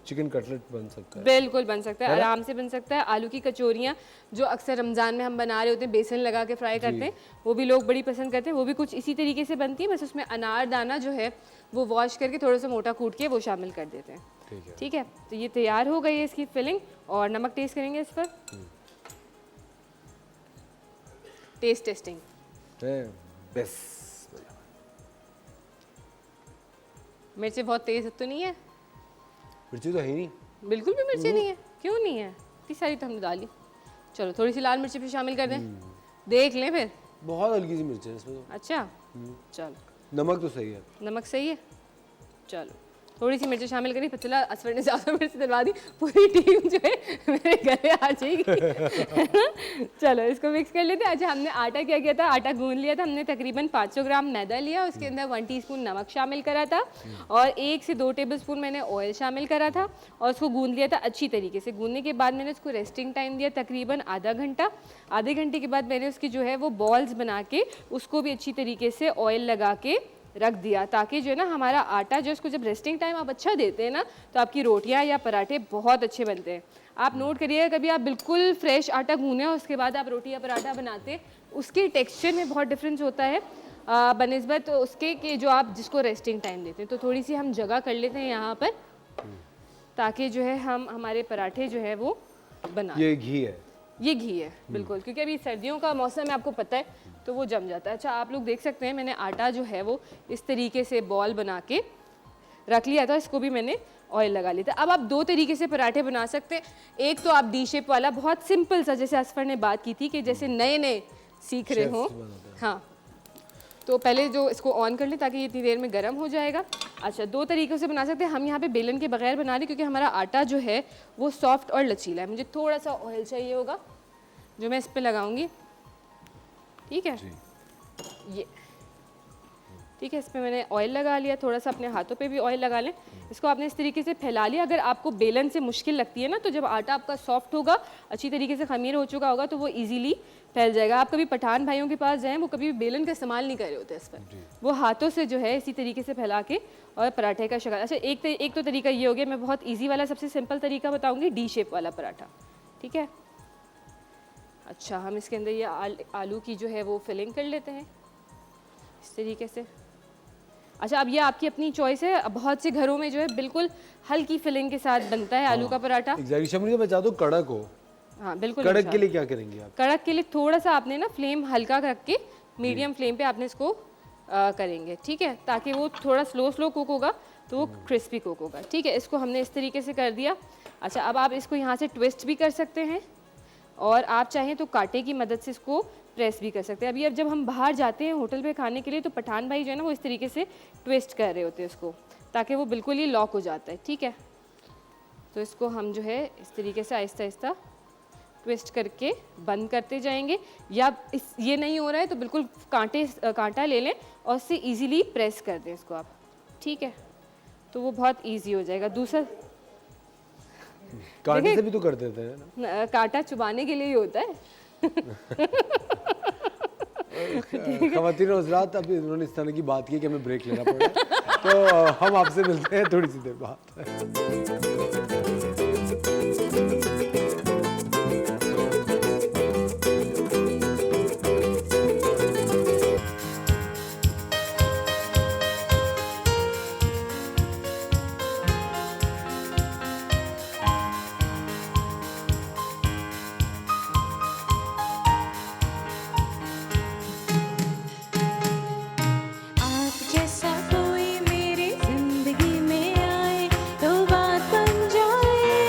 चिकन कटलेट बन सकता है। बिल्कुल बन सकता है, आराम से बन सकता है। आलू की कचौरियाँ जो अक्सर रमज़ान में हम बना रहे होते हैं, बेसन लगा के फ्राई करते हैं, वो भी लोग बड़ी पसंद करते हैं। वो भी कुछ इसी तरीके से बनती है, बस उसमें अनार दाना जो है वो वॉश करके थोड़ा सा मोटा कूट के वो शामिल कर देते हैं। ठीक है, तो ये तैयार हो गई है इसकी फिलिंग। और नमक टेस्ट करेंगे इस पर। Test testing best. मिर्ची बहुत तेज तो नहीं है? मिर्ची तो है ही नहीं, बिल्कुल भी मिर्ची नहीं है। क्यों नहीं है? इतनी सारी तो हमने डाली। चलो थोड़ी सी लाल मिर्ची भी शामिल कर दें, देख लें फिर। बहुत हल्की सी मिर्च है इसमें तो। अच्छा, चलो नमक तो सही है। नमक सही है, चलो थोड़ी सी मिर्च शामिल करी, पता चला असफर ने ज़्यादा मिर्च डलवा दी, पूरी टीम जो है मेरे गले आ जाएगी। चलो इसको मिक्स कर लेते हैं। अच्छा, हमने आटा क्या किया था, आटा गूंद लिया था हमने, तकरीबन 500 ग्राम मैदा लिया, उसके अंदर 1 टीस्पून नमक शामिल करा था और 1 से 2 टेबलस्पून मैंने ऑयल शामिल करा था और उसको गूंद लिया था अच्छी तरीके से। गूंदने के बाद मैंने उसको रेस्टिंग टाइम दिया तकरीबन आधा घंटा। आधे घंटे के बाद मैंने उसकी जो है वो बॉल्स बना के उसको भी अच्छी तरीके से ऑयल लगा के रख दिया, ताकि जो है ना हमारा आटा जो उसको जब रेस्टिंग टाइम आप अच्छा देते हैं ना तो आपकी रोटियां या पराठे बहुत अच्छे बनते हैं। आप नोट करिएगा, कभी आप बिल्कुल फ्रेश आटा गूंने और उसके बाद आप रोटी या पराठा बनाते, उसके टेक्सचर में बहुत डिफरेंस होता है बनिस्बत उसके कि जो आप जिसको रेस्टिंग टाइम देते हैं। तो थोड़ी सी हम जगह कर लेते हैं यहाँ पर, ताकि जो है हम हमारे पराठे जो है वो बना। ये घी है, ये घी है बिल्कुल, क्योंकि अभी सर्दियों का मौसम है, आपको पता है, तो वो जम जाता है। अच्छा, आप लोग देख सकते हैं मैंने आटा जो है वो इस तरीके से बॉल बना के रख लिया था, इसको भी मैंने ऑयल लगा लिया था। अब आप 2 तरीके से पराठे बना सकते हैं। एक तो आप डी शेप वाला, बहुत सिंपल सा, जैसे असफर ने बात की थी कि जैसे नए नए सीख रहे हो, हाँ, तो पहले जो इसको ऑन कर लें ताकि ये इतनी देर में गर्म हो जाएगा। अच्छा, 2 तरीक़ों से बना सकते हैं। हम यहाँ पे बेलन के बगैर बना रहे क्योंकि हमारा आटा जो है वो सॉफ्ट और लचीला है। मुझे थोड़ा सा ऑयल चाहिए होगा जो मैं इस पे लगाऊंगी, ठीक है, ये ठीक है, इस पे मैंने ऑयल लगा लिया, थोड़ा सा अपने हाथों पे भी ऑयल लगा लें। इसको आपने इस तरीके से फैला लिया। अगर आपको बेलन से मुश्किल लगती है ना, तो जब आटा आपका सॉफ्ट होगा, अच्छी तरीके से खमीर हो चुका होगा, तो वो इजीली फैल जाएगा। आप कभी पठान भाइयों के पास जाएं, वो कभी भी बेलन का इस्तेमाल नहीं कर रहे होते इस पर, वो हाथों से जो है इसी तरीके से फैला के और पराठे का शक्ल। अच्छा, एक तो तरीका ये हो गया, मैं बहुत ईजी वाला सबसे सिंपल तरीका बताऊँगी, डी शेप वाला पराठा, ठीक है। अच्छा, हम इसके अंदर ये आलू की जो है वो फिलिंग कर लेते हैं इस तरीके से। अच्छा, अब ये आपकी अपनी चॉइस है, बहुत से घरों में जो है बिल्कुल हल्की फिलिंग के साथ बनता है आलू का पराठा। एग्जैक्टली शमनी, मैं चाहता हूँ कड़क हो। हाँ बिल्कुल। कड़क के लिए क्या करेंगे आप? कड़क के लिए थोड़ा सा आपने ना फ्लेम हल्का रख के मीडियम फ्लेम पे आपने इसको करेंगे, ठीक है, ताकि वो थोड़ा स्लो कुक होगा तो वो क्रिस्पी कुक होगा, ठीक है। इसको हमने इस तरीके से कर दिया। अच्छा, अब आप इसको यहाँ से ट्विस्ट भी कर सकते हैं और आप चाहें तो कांटे की मदद से इसको प्रेस भी कर सकते हैं। अभी अब जब हम बाहर जाते हैं होटल पे खाने के लिए, तो पठान भाई जो है ना वो इस तरीके से ट्विस्ट कर रहे होते हैं उसको, ताकि वो बिल्कुल ही लॉक हो जाता है, ठीक है। तो इसको हम जो है इस तरीके से आहिस्ता आहिस्ता ट्विस्ट करके बंद करते जाएंगे, या ये नहीं हो रहा है तो बिल्कुल कांटा ले लें और उससे ईजीली प्रेस कर दें इसको आप, ठीक है, तो वो बहुत ईजी हो जाएगा। दूसरा कांटे से भी तो कर देते हैं ना, कांटा चुबाने के लिए ही होता है। ख़वातीन और हज़रात, अब इन्होंने इस तरह की बात की कि हमें ब्रेक लेना पड़ा, तो हम आपसे मिलते हैं थोड़ी सी देर बाद। आप जैसा कोई मेरी जिंदगी में आए तो बात बन जाए।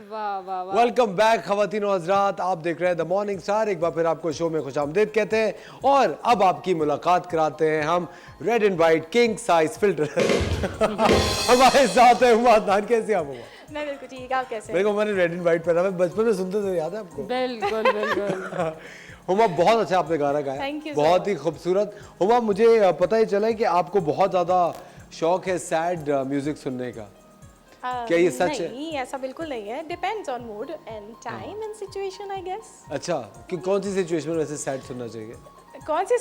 वाह वाह वाह। वेलकम बैक खवातीन और हजरात, आप देख रहे हैं द मॉर्निंग स्टार। एक बार फिर आपको शो में खुशामदीद कहते हैं और अब आपकी मुलाकात कराते हैं हम red and white king size filter. हमारे साथ है हुमा अदनान। कैसे आप हुमा? मैं बिल्कुल ठीक, आप कैसे? मेरे को मैंने रेड एंड वाइट पहना, मैं बचपन में सुनते थे, याद है आपको? बिल्कुल बिल्कुल। हुमा बहुत अच्छा आपने गाना गाया, Thank you, बहुत ही खूबसूरत। हुमा मुझे पता ही चला है कि आपको बहुत ज्यादा शौक है सैड म्यूजिक सुनने का। क्या ये सच है? नहीं, ऐसा बिल्कुल नहीं है। Depends on mood and time and situation I guess. अच्छा, कि कौन सी सिचुएशन में वैसे सैड सुनना चाहिए? कौन सी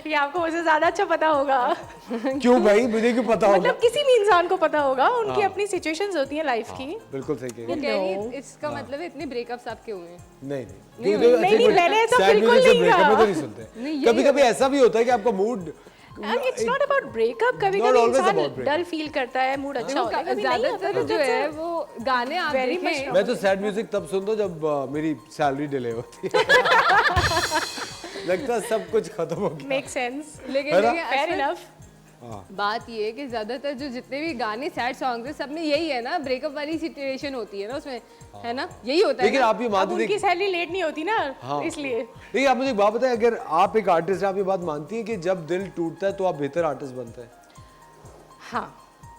ये आपको मुझसे ज्यादा अच्छा पता होगा। क्यों भाई, मुझे क्यों पता होगा? मतलब किसी भी इंसान को पता होगा, उनकी अपनी सिचुएशंस होती हैं लाइफ की। बिल्कुल सही कह वो रही कह रही है, इसका मतलब है इतने ब्रेकअप्स आपके हुए हैं? नहीं नहीं, नहीं, मैंने ऐसा बिल्कुल नहीं ब्रेकअप में कहा। तो नहीं सुनते। नहीं, यही कभी कभी ऐसा भी होता है कि आपका mood it's not about breakup. कभी Not कभी always इंसान about breakup. डल फील करता है, मूड अच्छा होता है, कभी नहीं होता। ज्यादातर जो है वो गाने आप Very much देखें, मैं तो सैड म्यूजिक तब सुनता हूँ जब मेरी सैलरी डिले होती है। लगता है सब कुछ खत्म हो गया। मेक सेंस, लेकिन है ना? लेकिन फेयर असल इनफ। बात ये है कि ज्यादातर जो जितने भी गाने सैड सॉन्ग्स हैं सब में यही है ना, ब्रेकअप वाली सिचुएशन होती है ना उसमें, है ना, यही होता है लेकिन ना? आप ये अब मानते उनकी थे? सैलरी लेट नहीं होती ना, हाँ। इसलिए। नहीं, आप मुझे एक बात बताएं, अगर आप एक आर्टिस्ट हैं, आप ये बात मानती हैं कि जब दिल टूटता है तो आप बेहतर आर्टिस्ट बनते हैं? हाँ,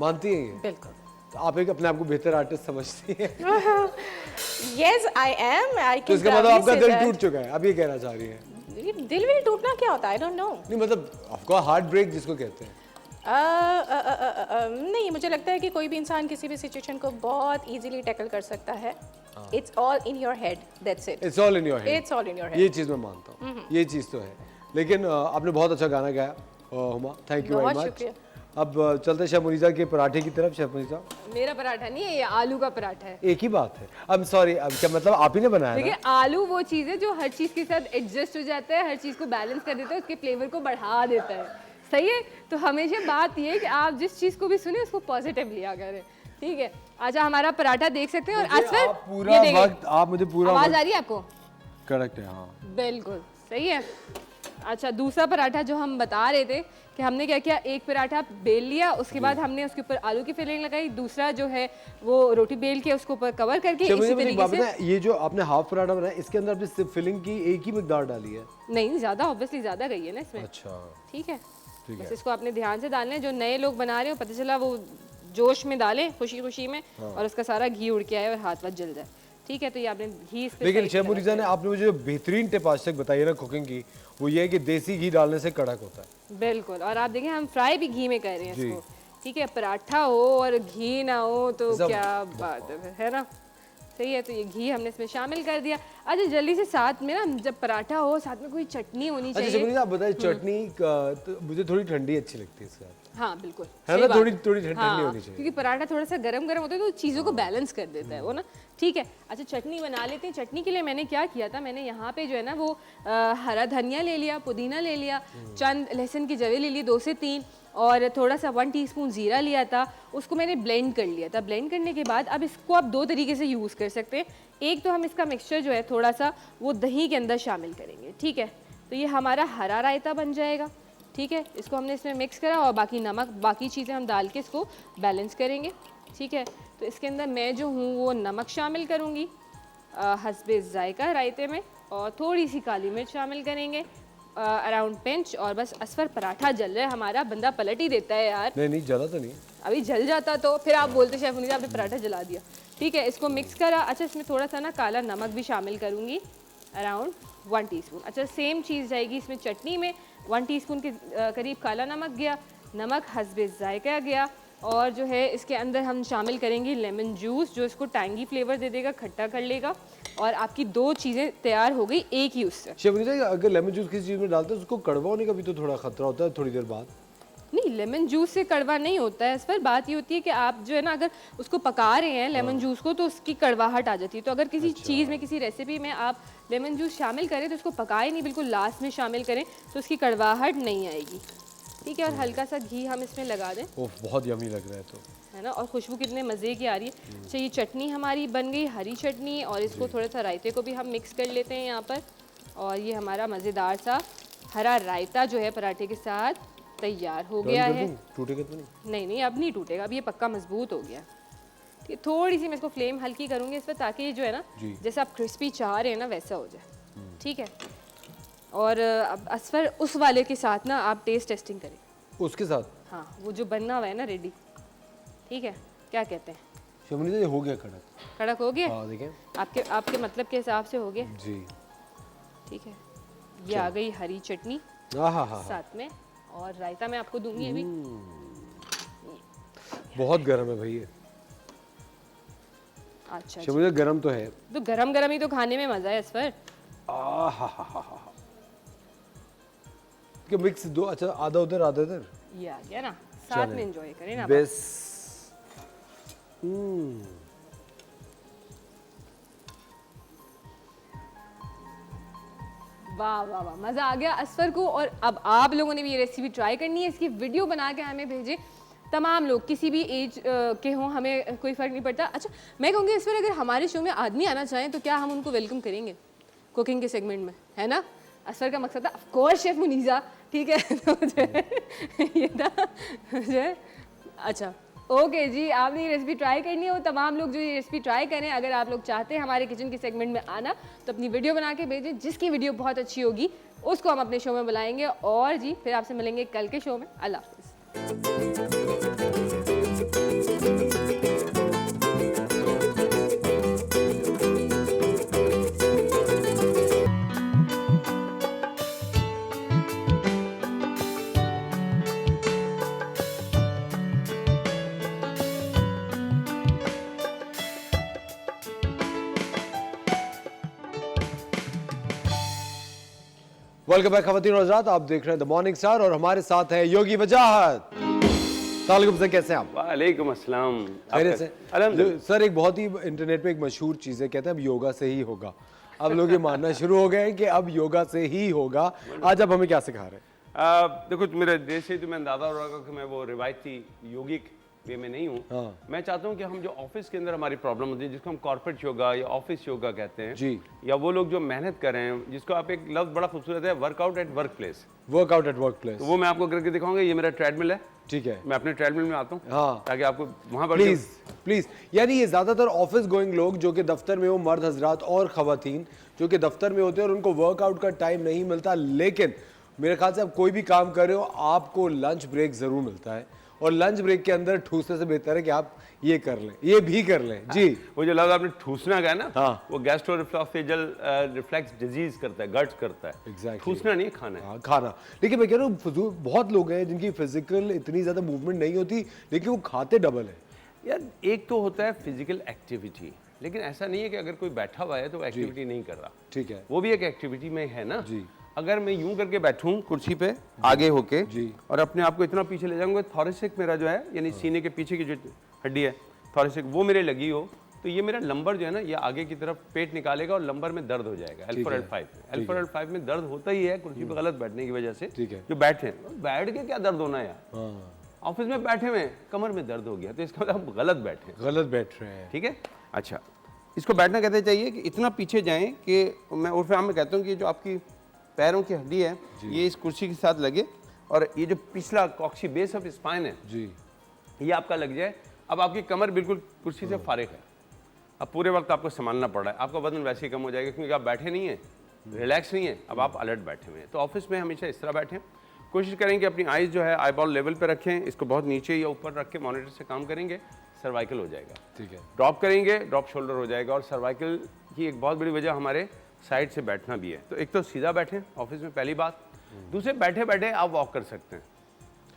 मानती हैं ये? बिल्कुल। तो आप एक अपने आप को बेहतर आर्टिस्ट समझती हैं? Yes I am. आई तो कैन इसका मतलब आपका दिल टूट चुका है, आप ये कहना चाह रही हैं? दिल विल टूटना क्या होता है? I don't know. नहीं मतलब आपका हार्ट ब्रेक जिसको कहते हैं। नहीं, मुझे लगता है कि कोई भी इंसान किसी भी सिचुएशन को बहुत इजीली टैकल कर सकता है। It's all in your head, that's it. It's all in your head. It's all in your ये हेड। चीज मैं मानता हूँ, ये चीज तो है। लेकिन आपने बहुत अच्छा गाना गाया हुमा, थैंक यू वेरी बहुत मच। शुक्रिया। अब चलते शेफ मुनीजा के पराठे की तरफ। शेफ मुनीजा, मेरा पराठा नहीं है, ये आलू का पराठा है। एक ही बात है। अब सॉरी, अब क्या मतलब आप ही ने बनाया देखिए, ना? आलू वो चीज़ है जो हर चीज़ के साथ एडजस्ट हो जाता है, हर चीज़ को बैलेंस कर देता है, उसके फ्लेवर को बढ़ा देता है। सही है? तो हमेशा बात ये है कि आप जिस चीज़ को भी सुने उसको पॉजिटिव लिया करें, ठीक है? अच्छा, हमारा पराठा देख सकते हैं। और मुझे असफर, आप पूरा वक्त, आप मुझे पूरा आवाज़ वक्त आ रही है आपको? करेक्ट है, हाँ। बिल्कुल सही है। अच्छा, दूसरा पराठा जो हम बता रहे थे कि हमने क्या किया, एक पराठा बेल लिया, उसके बाद हमने उसके ऊपर आलू की फिलिंग लगाई, दूसरा जो है वो रोटी बेल के उसके ऊपर कवर करके शेफ इसी मुनीजा, मुझे एक तरीके बात से। बताएं, ये जो आपने हाफ पराठा बनाया, इसके अंदर आपने सिर्फ फिलिंग की एक ही मिकदार डाली है? नहीं, ज़्यादा ऑब्वियसली ज़्यादा गई है ना इसमें, अच्छा, ठीक है? ठीक बस है। इसको आपने ध्यान से डालना है। जो नए लोग बना रहे हो, पता चला वो जोश में डालें, खुशी खुशी में, और उसका सारा घी उड़ के आए और हाथ वाथ जल जाए, ठीक है? तो ये आपने घी इस पे लेकिन सही से शेफ लगा मुनीजा ने आपने मुझे जो बेहतरीन टिप आज तक बताई है ना कुकिंग की, वो ये है कि देसी घी डालने से कड़क होता है। बिल्कुल। और आप देखें, हम फ्राई भी घी में कर रहे हैं जी। इसको, ठीक है? पराठा हो और घी ना हो तो सब- क्या बात है ना? सही है। तो ये घी हमने इसमें शामिल कर दिया। अच्छा, जल्दी से साथ में ना, जब पराठा हो साथ में कोई चटनी होनी अच्छा शेफ चाहिए। मुनीजा, आप बताइए चटनी तो मुझे थोड़ी ठंडी अच्छी लगती है इसके साथ, हाँ बिल्कुल, है सही ना? बात थोड़ी है। ठंडी हाँ, होनी चाहिए। क्योंकि पराठा थोड़ा सा गरम गरम होता है तो चीज़ों को बैलेंस कर देता है वो ना, ठीक है? अच्छा, चटनी बना लेते हैं। चटनी के लिए मैंने क्या किया था, मैंने यहाँ पे जो है ना वो हरा धनिया ले लिया, पुदीना ले लिया, चंद लहसुन की जवे ले ली 2 से 3, और थोड़ा सा 1 टीस्पून ज़ीरा लिया था, उसको मैंने ब्लेंड कर लिया था। ब्लेंड करने के बाद अब इसको आप 2 तरीके से यूज़ कर सकते हैं। एक तो हम इसका मिक्सचर जो है थोड़ा सा वो दही के अंदर शामिल करेंगे, ठीक है? तो ये हमारा हरा रायता बन जाएगा, ठीक है? इसको हमने इसमें मिक्स करा और बाकी नमक, बाकी चीज़ें हम डाल के इसको बैलेंस करेंगे, ठीक है? तो इसके अंदर मैं जो हूँ वो नमक शामिल करूँगी हस्बे जायका रायते में, और थोड़ी सी काली मिर्च शामिल करेंगे, अराउंड पिंच। और बस असफर, पराठा जल रहा है हमारा, बंदा पलट ही देता है यार। नहीं नहीं, जला तो नहीं। अभी जल जाता तो फिर आप बोलते शेफ मुनीजा आपने पराठा जला दिया, ठीक है? इसको मिक्स करा। अच्छा, इसमें थोड़ा सा ना काला नमक भी शामिल करूँगी, अराउंड 1 टीस्पून। अच्छा, सेम चीज़ जाएगी इसमें चटनी में, 1 टीस्पून के करीब काला नमक गया, नमक हस्बे जायका गया, और जो है इसके अंदर हम शामिल करेंगे लेमन जूस, जो इसको टैंगी फ्लेवर दे देगा, खट्टा कर लेगा, और आपकी 2 चीज़ें तैयार हो गई एक ही उससे। शेफ मुनीजा, अगर लेमन जूस किसी चीज़ में डालते हैं उसको कड़वा होने का भी तो थोड़ा खतरा होता है थोड़ी देर बाद? नहीं, लेमन जूस से कड़वा नहीं होता है। इस पर बात ये होती है कि आप जो है ना, अगर उसको पका रहे हैं लेमन जूस को, तो उसकी कड़वाहट आ जाती है। तो अगर किसी चीज़ में, किसी रेसिपी में आप लेमन जूस शामिल करें तो उसको पकाए नहीं, बिल्कुल लास्ट में शामिल करें, तो उसकी कड़वाहट नहीं आएगी, ठीक है? और हल्का सा घी हम इसमें लगा दें, ओह, बहुत यमी लग रहा है तो, है ना? और खुशबू कितने मज़े की आ रही है। अच्छा, ये चटनी हमारी बन गई, हरी चटनी, और इसको थोड़ा सा रायते को भी हम मिक्स कर लेते हैं यहाँ पर, और ये हमारा मज़ेदार सा हरा रायता जो है पराठे के साथ तैयार हो गया है। टूटेगा तो नहीं? नहीं नहीं, अब नहीं टूटेगा, अब ये पक्का मजबूत हो गया। ठीक है, थोड़ी सी मैं इसको फ्लेम हल्की करूँगी इस पर, ताकि ये जो है ना जी। जैसे आप क्रिस्पी चाह रहे हैं ना वैसा हो जाए। ठीक है, और अब असफर उस वाले के साथ ना आप टेस्ट टेस्टिंग करें। उसके साथ हाँ, वो जो बनना हुआ है ना रेडी, ठीक है, क्या कहते हैं? शेफ मुनीसा ये हो गया कड़क। कड़क हो गया? हाँ देखें आपके आपके मतलब के हिसाब से हो गया। जी। ठीक है, ये आ गई हरी चटनी हाँ हाँ हाँ, साथ में, और रायता मैं आपको दूंगी अभी। बहुत गर्म है भाई ये। अच्छा शेफ मुनीसा गर्म तो है। तो गरम गरम ही तो खाने में मजा है असफर। कि मिक्स दो, अच्छा आधा उधर आधा इधर। ये आ गया ना, साथ में एंजॉय करें ना। बेस। वाह वाह वाह, मज़ा आ गया असफर को। और अब आप लोगों ने भी ये रेसिपी ट्राई करनी है, इसकी वीडियो बना के हमें भेजें। तमाम लोग किसी भी एज के हों, हमें कोई फ़र्क नहीं पड़ता। अच्छा, मैं कहूँगी इस पर अगर हमारे शो में आदमी आना चाहें तो क्या हम उनको वेलकम करेंगे कुकिंग के सेगमेंट में, है ना? असफर का मकसद था ऑफ कोर्स शेफ मुनीसा, ठीक है। तो ये था अच्छा ओके जी, आपने ये रेसिपी ट्राई करनी है। वो तमाम लोग जो ये रेसिपी ट्राई करें, अगर आप लोग चाहते हैं हमारे किचन के सेगमेंट में आना तो अपनी वीडियो बना के भेजें। जिसकी वीडियो बहुत अच्छी होगी उसको हम अपने शो में बुलाएंगे। और जी फिर आपसे मिलेंगे कल के शो में। अल्लाह हाफिज़। वेलकम बैक खवातीन और हज़रात, आप देख रहे हैं द मॉर्निंग स्टार और हमारे साथ है योगी वजाहत। सलाम से, कैसे हैं आप? वालेकुम अस्सलाम। खैरियत से? अल्हम्दुलिल्लाह। सर एक बहुत ही इंटरनेट पे एक मशहूर चीज़ है, कहते हैं अब योगा से ही होगा। अब लोग ये मानना शुरू हो गए हैं कि अब योगा से ही होगा। आज आप हमें क्या सिखा रहे हैं? देखो मेरे देश से तो मैं अंदाजा हो रहा है कि मैं वो रिवायती योगिक वे में नहीं हूँ। हाँ। मैं चाहता हूँ कि हम जो ऑफिस के अंदर हमारी प्रॉब्लम होती है, जिसको हम कॉर्पोरेट योगा या ऑफिस योगा कहते हैं जी। या वो लोग जो मेहनत कर रहे हैं, जिसको आप एक लफ्ज़ बड़ा खूबसूरत है, workout at work place. Workout at work place. तो वो मैं आपको करके दिखाऊंगा। ये मेरा ट्रेडमिल है, ठीक है, मैं अपने ट्रेडमिल में आता हूँ हाँ। ताकि आपको वहाँ पर प्लीज प्लीज। यानी ये ज्यादातर ऑफिस गोइंग लोग जो कि दफ्तर में हो, मर्द हजरात और खवातीन जो कि दफ्तर में होते हैं और उनको वर्कआउट का टाइम नहीं मिलता, लेकिन मेरे ख्याल से आप कोई भी काम कर रहे हो आपको लंच ब्रेक जरूर मिलता है, और लंच ब्रेक के अंदर ठूसने से बेहतर है कि आप ये कर लें, ये भी कर लें। जी, वो जो लफ्ज़ आपने ठूसना कहा ना, हाँ। वो गैस्ट्रोरिफ्लक्सोफेजल रिफ्लेक्स डिजीज करता है, गट्स करता है। Exactly. ठूसना नहीं है, खाना है। हाँ, खाना। लेकिन मैं कह रहा हूँ बहुत लोग हैं जिनकी फिजिकल इतनी ज्यादा मूवमेंट नहीं होती, लेकिन वो खाते डबल है। यार एक तो होता है फिजिकल एक्टिविटी, लेकिन ऐसा नहीं है कि अगर कोई बैठा हुआ है तो एक्टिविटी नहीं कर रहा। ठीक है वो भी एक एक्टिविटी में है ना जी। अगर मैं यूं करके बैठूं कुर्सी पे आगे होके जी। और अपने आप को इतना पीछे ले जाऊंगा, थोरेसिक मेरा जो है यानी सीने के पीछे की जो हड्डी है थोरेसिक, वो मेरे लगी हो तो ये मेरा लंबर जो है ना, ये आगे की तरफ पेट निकालेगा और लंबर में दर्द हो जाएगा। L4 L5 में L4 L5 में दर्द होता ही है कुर्सी पे गलत बैठने की वजह से। ठीक है। जो बैठे हैं, बैठ के क्या दर्द होना है यार, हाँ, ऑफिस में बैठे हुए कमर में दर्द हो गया तो इसका मतलब गलत बैठे। गलत बैठ रहे हैं। ठीक है, अच्छा इसको बैठना कहते चाहिए कि इतना पीछे जाएं कि मैं उर्फ आम में कहता हूँ कि जो आपकी पैरों की हड्डी है ये इस कुर्सी के साथ लगे और ये जो पिछला कॉक्सी बेस ऑफ स्पाइन है जी, ये आपका लग जाए। अब आपकी कमर बिल्कुल कुर्सी से फारिग है, अब पूरे वक्त आपको संभालना पड़ रहा है, आपका वजन वैसे ही कम हो जाएगा क्योंकि आप बैठे नहीं हैं, रिलैक्स नहीं है, अब आप अलर्ट बैठे हुए हैं। तो ऑफिस में हमेशा इस तरह बैठें, कोशिश करें कि अपनी आइज़ जो है आई बॉल लेवल पे रखें, इसको बहुत नीचे या ऊपर रख के मॉनिटर से काम करेंगे, सर्वाइकल हो जाएगा। ठीक है। ड्रॉप करेंगे, ड्रॉप शोल्डर हो जाएगा। और सर्वाइकल की एक बहुत बड़ी वजह हमारे साइड से बैठना भी है। तो एक तो सीधा बैठें ऑफिस में, पहली बात। दूसरे, बैठे बैठे आप वॉक कर सकते हैं,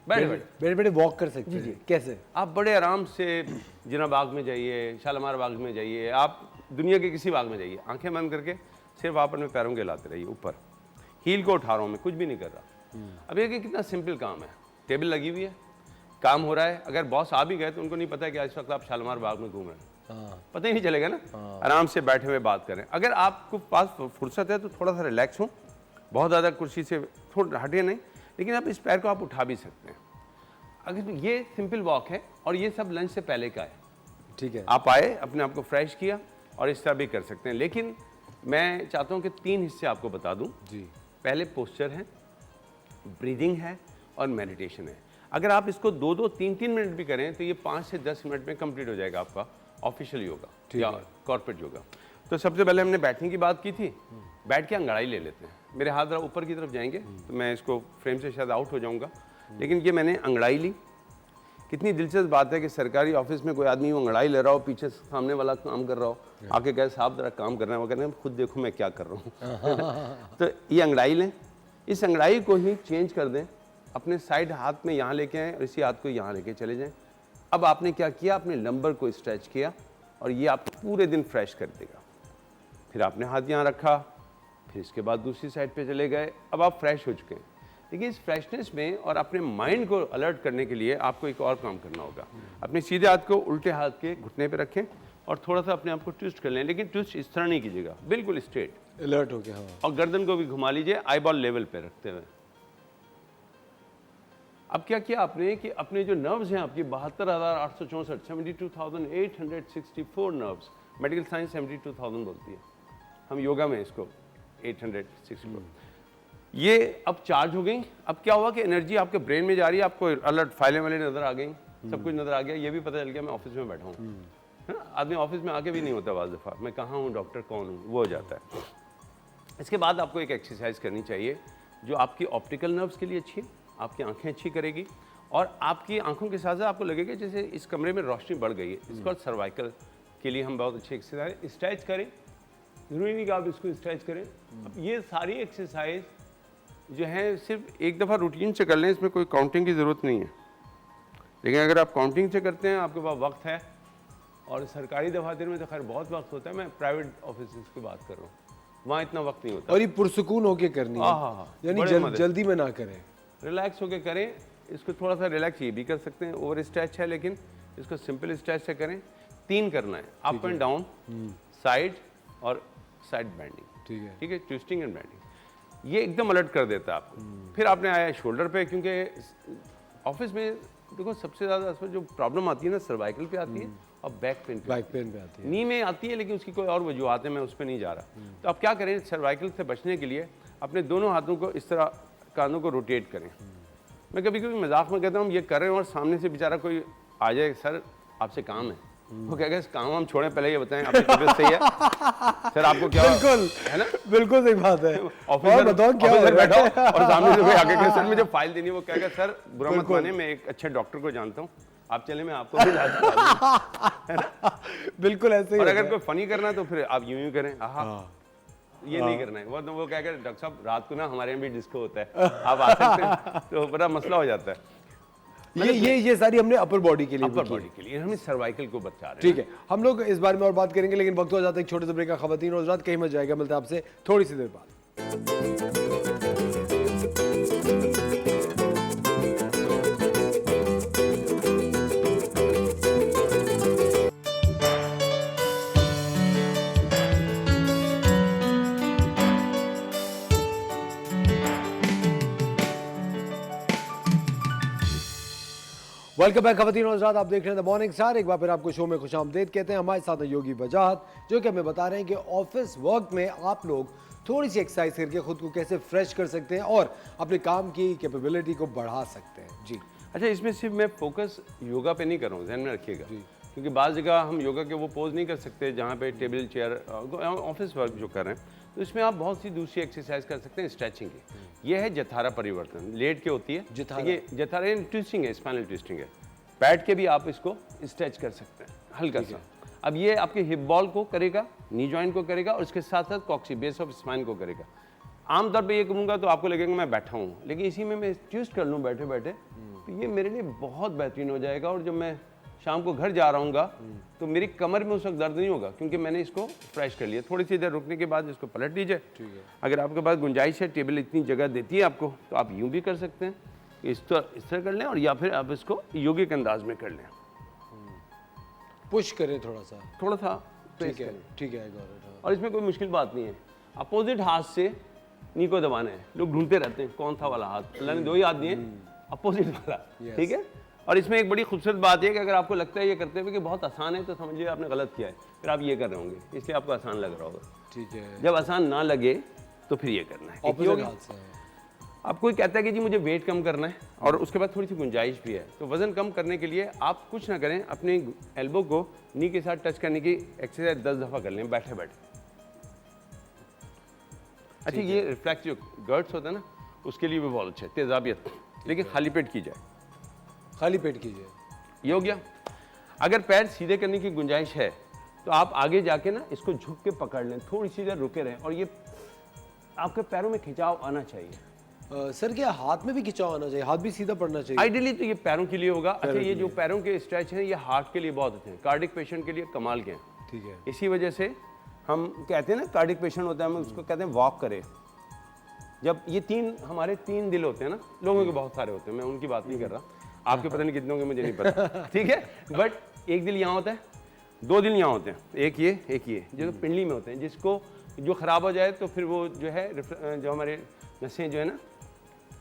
बैठे बैठे बैठे बैठे वॉक कर सकते हैं। कैसे? आप बड़े आराम से जिना बाग में जाइए, शालीमार बाग में जाइए, आप दुनिया के किसी बाग में जाइए, आंखें बंद करके सिर्फ आप अपने पैरों के हिलाते रहिए ऊपर, हील को उठा रहा हूँ मैं, कुछ भी नहीं कर रहा। अब ये कि कितना सिंपल काम है, टेबल लगी हुई है, काम हो रहा है। अगर बॉस आ भी गए तो उनको नहीं पता है कि इस वक्त आप शालीमार बाग में घूम रहे हैं, पता ही नहीं चलेगा ना। आराम से बैठे हुए बात करें। अगर आपको पास फुर्सत है तो थोड़ा सा रिलैक्स हो, बहुत ज़्यादा कुर्सी से थोड़ा हटे नहीं, लेकिन आप इस पैर को आप उठा भी सकते हैं। अगर ये सिंपल वॉक है और ये सब लंच से पहले का है। ठीक है। आप आए, अपने आप को फ्रेश किया और इस तरह भी कर सकते हैं। लेकिन मैं चाहता हूँ कि 3 हिस्से आपको बता दूँ। जी। पहले पोस्चर है, ब्रीदिंग है और मेडिटेशन है। अगर आप इसको 2-2, 3-3 मिनट भी करें तो ये 5 से 10 मिनट में कंप्लीट हो जाएगा आपका ऑफिशियल योगा या कॉर्पोरेट योगा। तो सबसे पहले हमने बैठने की बात की थी, बैठ के अंगड़ाई ले लेते हैं। मेरे हाथ जरा ऊपर की तरफ जाएंगे तो मैं इसको फ्रेम से शायद आउट हो जाऊंगा, लेकिन ये मैंने अंगड़ाई ली। कितनी दिलचस्प बात है कि सरकारी ऑफिस में कोई आदमी वो अंगड़ाई ले रहा हो, पीछे सामने वाला काम कर रहा हो, आके कहे साहब जरा काम करना है, वो कहते हैं खुद देखो मैं क्या कर रहा हूँ। तो ये अंगड़ाई लें, इस अंगड़ाई को ही चेंज कर दें, अपने साइड हाथ में यहाँ लेके आएँ और इसी हाथ को यहाँ लेके चले जाएँ। अब आपने क्या किया, अपने लंबर को स्ट्रेच किया और ये आप पूरे दिन फ्रेश कर देगा। फिर आपने हाथ यहाँ रखा, फिर इसके बाद दूसरी साइड पे चले गए, अब आप फ्रेश हो चुके हैं। देखिए इस फ्रेशनेस में और अपने माइंड को अलर्ट करने के लिए आपको एक और काम करना होगा। अपने सीधे हाथ को उल्टे हाथ के घुटने पे रखें और थोड़ा सा अपने आप को ट्विस्ट कर लें, लेकिन ट्विस्ट इस तरह नहीं कीजिएगा, बिल्कुल स्ट्रेट अलर्ट हो गया। हाँ। और गर्दन को भी घुमा लीजिए आईबॉल लेवल पे रखते हुए। अब क्या किया आपने कि अपने जो नर्व्स हैं आपकी 72,864 72,864 नर्व्स, मेडिकल साइंस 72,000 बोलती है, हम योगा में इसको 864, ये अब चार्ज हो गई। अब क्या हुआ कि एनर्जी आपके ब्रेन में जा रही है, आपको अलर्ट फाइलें वाले नजर आ गई, सब कुछ नजर आ गया, ये भी पता चल गया मैं ऑफिस में बैठा हूँ, है ना। आदमी ऑफिस में आके भी नहीं होता बाज़ दफ़ा, मैं कहाँ हूँ, डॉक्टर कौन हूँ, वो हो जाता है। इसके बाद आपको एक एक्सरसाइज करनी चाहिए जो आपकी ऑप्टिकल नर्व्स के लिए अच्छी है, आपकी आंखें अच्छी करेगी और आपकी आंखों के साथ साथ आपको लगेगा जैसे इस कमरे में रोशनी बढ़ गई है। इसको सर्वाइकल के लिए हम बहुत अच्छी एक्सरसाइज स्ट्रेच करें, जरूरी नहीं कि आप इसको स्ट्रेच करें। अब ये सारी एक्सरसाइज जो है सिर्फ एक दफ़ा रूटीन से कर लें, इसमें कोई काउंटिंग की ज़रूरत नहीं है। लेकिन अगर आप काउंटिंग से करते हैं, आपके पास वक्त है, और सरकारी दफातर में तो खैर बहुत वक्त होता है, मैं प्राइवेट ऑफिस की बात कर रहा हूँ, वहाँ इतना वक्त नहीं होता। और ये पुरसुकून होके करनी है, यानी जल्दी में ना करें, रिलैक्स होके करें। इसको थोड़ा सा रिलैक्स ये भी कर सकते हैं, ओवर स्ट्रेच है लेकिन इसको सिंपल स्ट्रेच से करें। 3 करना है, अप एंड डाउन, साइड और साइड बेंडिंग, ठीक है, ट्विस्टिंग एंड बेंडिंग, ये एकदम अलर्ट कर देता है आपको। फिर आपने आया शोल्डर पे, क्योंकि ऑफिस में देखो सबसे ज़्यादा जो प्रॉब्लम आती है ना, सर्वाइकल पे आती है और बैक पेन पे आती है, नी में आती है, लेकिन उसकी कोई और वजूहत है, मैं उस पर नहीं जा रहा। तो आप क्या करें, सर्वाइकल से बचने के लिए अपने दोनों हाथों को इस तरह कानों को रोटेट करें। मैं कभी कभी मजाक में कहता हूँ ये कर रहे हैं और सामने से बेचारा कोई आ जाए, सर आपसे काम है, वो कहेगा इस काम हम छोड़ें, पहले ये बताएं आपकी तबीयत सही है सर, आपको क्या बिल्कुल है ना, बिल्कुल सही बात है। ऑफिसर बताओ क्या है, बैठा और सामने से कोई आके कहे सर मुझे फाइल देनी है, वो कहेगा सर बुरा मत माने, मैं एक अच्छे डॉक्टर को जानता हूँ, आप चले मैं आपको भी इलाज करा दूं। बिल्कुल ऐसे ही। और अगर कोई फनी करना है तो फिर आप यूं ही करें, ये नहीं करना है, वो कहेगा डॉक्टर साहब रात को ना हमारे यहाँ भी डिस्को होता है, आप आ सकते हैं, तो बड़ा मसला हो जाता है। ये सारी हमने अपर बॉडी के लिए, अपर बॉडी के लिए हम सर्वाइकल को बचा रहे हैं। ठीक है, हम लोग इस बारे में और बात करेंगे, लेकिन वक्त हो जाता है एक छोटे से ब्रेक का। खवातीन और हज़रात, कहीं मत जाएगा, मिलता है आपसे थोड़ी सी देर बाद। वेलकम बैक खवातीन और हज़रात, आप देख रहे हैं द मॉर्निंग स्टार। एक बार फिर आपको शो में खुशामदीद कहते हैं। हमारे साथ है योगी वजाहत, जो कि हमें बता रहे हैं कि ऑफिस वर्क में आप लोग थोड़ी सी एक्सरसाइज करके खुद को कैसे फ्रेश कर सकते हैं और अपने काम की कैपेबिलिटी को बढ़ा सकते हैं। जी अच्छा, इसमें सिर्फ मैं फोकस योगा पे नहीं कर रहा हूँ, ध्यान में रखिएगा, क्योंकि बाज़ जगह हम योगा के वो पोज नहीं कर सकते जहाँ पे टेबल चेयर, ऑफिस वर्क जो कर रहे हैं, तो इसमें आप बहुत सी दूसरी एक्सरसाइज कर सकते हैं स्ट्रेचिंग की। ये है जठारा परिवर्तन, लेट के होती है जठारा ट्विस्टिंग है, स्पाइनल ट्विस्टिंग है। बैठ के भी आप इसको स्ट्रेच कर सकते हैं हल्का सा। अब ये आपके हिप बॉल को करेगा, नी जॉइंट को करेगा और इसके साथ साथ कॉक्सी बेस ऑफ स्पाइन को करेगा। आमतौर पे ये करूँगा तो आपको लगेगा मैं बैठा हूँ, लेकिन इसी में मैं ट्विस्ट कर लूँ बैठे बैठे, तो ये मेरे लिए बहुत बेहतरीन हो जाएगा। और जब मैं शाम को घर जा रहा हूँ तो मेरी कमर में उस वक्त दर्द नहीं होगा, क्योंकि मैंने इसको फ्रेश कर लिया। थोड़ी सी देर रुकने के बाद इसको पलट लीजिए। अगर आपके पास गुंजाइश है, टेबल इतनी जगह देती है आपको, तो आप यूँ भी कर सकते हैं, इस तरह कर लें, और या फिर आप इसको योगी के अंदाज में कर लें, पुश करें थोड़ा सा। ठीक है, ठीक है। और इसमें कोई मुश्किल बात नहीं है, अपोजिट हाथ से नी को दबाना है। लोग ढूंढते रहते हैं कौन था वाला हाथ, अल्लाह ने 2 ही हाथ दिए, अपोजिट वाला, ठीक है। और इसमें एक बड़ी खूबसूरत बात है कि अगर आपको लगता है ये करते हुए कि बहुत आसान है, तो समझिए आपने गलत किया है, फिर आप ये कर रहे होंगे, इसलिए आपको आसान लग रहा होगा। ठीक है, जब आसान ना लगे तो फिर ये करना है। अब कोई कहता है कि जी मुझे वेट कम करना है और उसके बाद थोड़ी सी गुंजाइश भी है, तो वज़न कम करने के लिए आप कुछ ना करें, अपने एल्बो को नी के साथ टच करने की एक्सरसाइज 10 दफ़ा कर लें बैठे बैठे। अच्छा, ये रिफ्लेक्स जो गर्ड्स होता है ना, उसके लिए भी बहुत अच्छा है, तेजाबियत, लेकिन खाली पेट की जाए। खाली पेट कीजिए। ये हो गया। अगर पैर सीधे करने की गुंजाइश है तो आप आगे जाके ना इसको झुक के पकड़ लें, थोड़ी सी देर रुके रहें और ये आपके पैरों में खिंचाव आना चाहिए। सर क्या हाथ में भी खिंचाव आना चाहिए? हाथ भी सीधा पड़ना चाहिए? आइडियली तो ये पैरों के लिए होगा। अच्छा, ये जो पैरों के स्ट्रेच हैं ये हार्ट के लिए बहुत अच्छे हैं, कार्डिक पेशेंट के लिए कमाल के हैं। ठीक है। इसी वजह से हम कहते हैं ना, कार्डिक पेशेंट होता है, हम उसको कहते हैं वॉक करें। जब ये हमारे 3 दिल होते हैं ना, लोगों के बहुत सारे होते हैं, मैं उनकी बात नहीं कर रहा, आपके पता नहीं कितनों के मुझे नहीं पता, ठीक है, बट एक दिल यहाँ होता है, 2 दिल यहाँ होते हैं, एक ये जो पिंडली में होते हैं, जिसको जो ख़राब हो जाए तो फिर वो जो है जो हमारे नसें जो है ना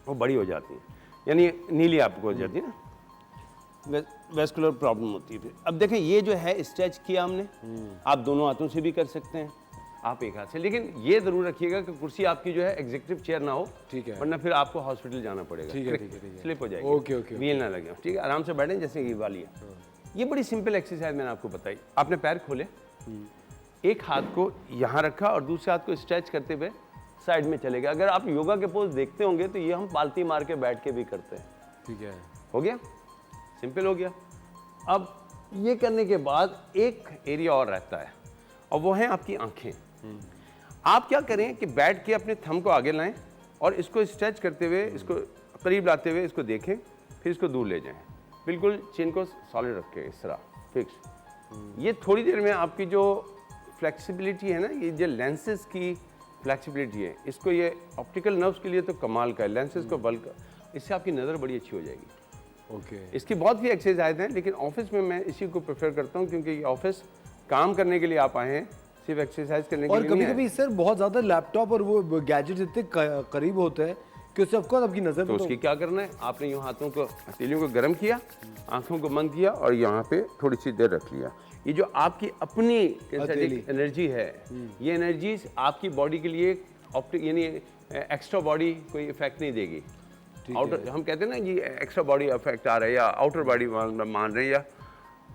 वो बड़ी हो जाती हैं, यानी नीली आपको हो जाती है ना, वेस्कुलर प्रॉब्लम होती है। फिर अब देखें, ये जो है स्ट्रेच किया हमने, आप दोनों हाथों से भी कर सकते हैं, आप एक हाथ से, लेकिन ये जरूर रखिएगा कि कुर्सी आपकी जो है एग्जीक्यूटिव चेयर ना हो, ठीक है, वरना फिर आपको हॉस्पिटल जाना पड़ेगा। ठीक है, स्लिप हो जाएगी। ओके। व्हील ना लगे, ठीक है, आराम से बैठें जैसे ये वाली है। ये बड़ी सिंपल एक्सरसाइज मैंने आपको बताई। आपने पैर खोले, एक हाथ को यहाँ रखा और दूसरे हाथ को स्ट्रेच करते हुए साइड में चले गए। अगर आप योगा के पोज देखते होंगे तो ये हम पालती मार के बैठ के भी करते हैं। ठीक है, हो गया, सिंपल हो गया। अब ये करने के बाद एक एरिया और रहता है और वो है आपकी आंखें। आप क्या करें कि बैठ के अपने थंब को आगे लाएं और इसको स्ट्रेच करते हुए, इसको करीब लाते हुए इसको देखें, फिर इसको दूर ले जाएं, बिल्कुल चिन को सॉलिड रखें, इस तरह फिक्स। ये थोड़ी देर में आपकी जो फ्लेक्सिबिलिटी है ना, ये जो लेंसेज की फ्लेक्सिबिलिटी है, इसको ये ऑप्टिकल नर्व्स के लिए तो कमाल का है, लेंसेज को बल का, इससे आपकी नज़र बड़ी अच्छी हो जाएगी। ओके। इसकी बहुत सी एक्सरसाइज हैं, लेकिन ऑफिस में मैं इसी को प्रेफर करता हूँ, क्योंकि ऑफिस काम करने के लिए आप आए हैं, सिर्फ एक्सरसाइज करने के और लिए कभी नहीं आए। कभी सर बहुत ज़्यादा लैपटॉप और वो गैजेट्स इतने करीब होते हैं कि उससे ऑफकोर्स आपकी नज़र तो उसकी क्या करना है, आपने यूँ हाथों को, हथेलियों को गर्म किया, आंखों को बंद किया और यहाँ पे थोड़ी सी देर रख लिया। ये जो आपकी अपनी एनर्जी है, ये एनर्जीज आपकी बॉडी के लिए ऑप्टिक यानी एक्स्ट्रा बॉडी कोई इफेक्ट नहीं देगी। आउटर, हम कहते हैं ना जी एक्स्ट्रा बॉडी इफेक्ट आ रहा है या आउटर बॉडी मान रहे हैं, या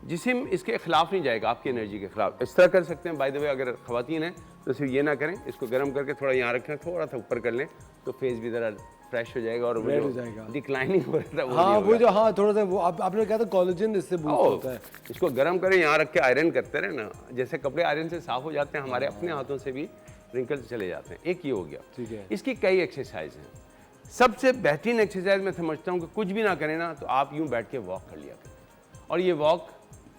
जिस्म इसके खिलाफ नहीं जाएगा, आपकी एनर्जी के खिलाफ। इस तरह कर सकते हैं। बाय द वे, अगर खवातीन हैं तो सिर्फ ये ना करें, इसको गर्म करके थोड़ा यहाँ रखें, थोड़ा सा ऊपर कर लें, तो फेस भी ज़रा फ्रेश हो जाएगा और हो जाएगा, डिक्लाइनिंग हो रहा था हाँ वो जो, हाँ थोड़ा सा वो आपने कहा था कोलेजन इससे बूस्ट होता है। इसको गर्म करें, यहाँ रख के आयरन करते रहे ना, जैसे कपड़े आयरन से साफ हो जाते हैं, हमारे अपने हाथों से भी रिंकल्स चले जाते हैं। एक ये हो गया। ठीक है। इसकी कई एक्सरसाइज हैं। सबसे बेहतरीन एक्सरसाइज मैं समझता हूँ कि कुछ भी ना करें ना, तो आप यूँ बैठ के वॉक कर लिया करें, और ये वॉक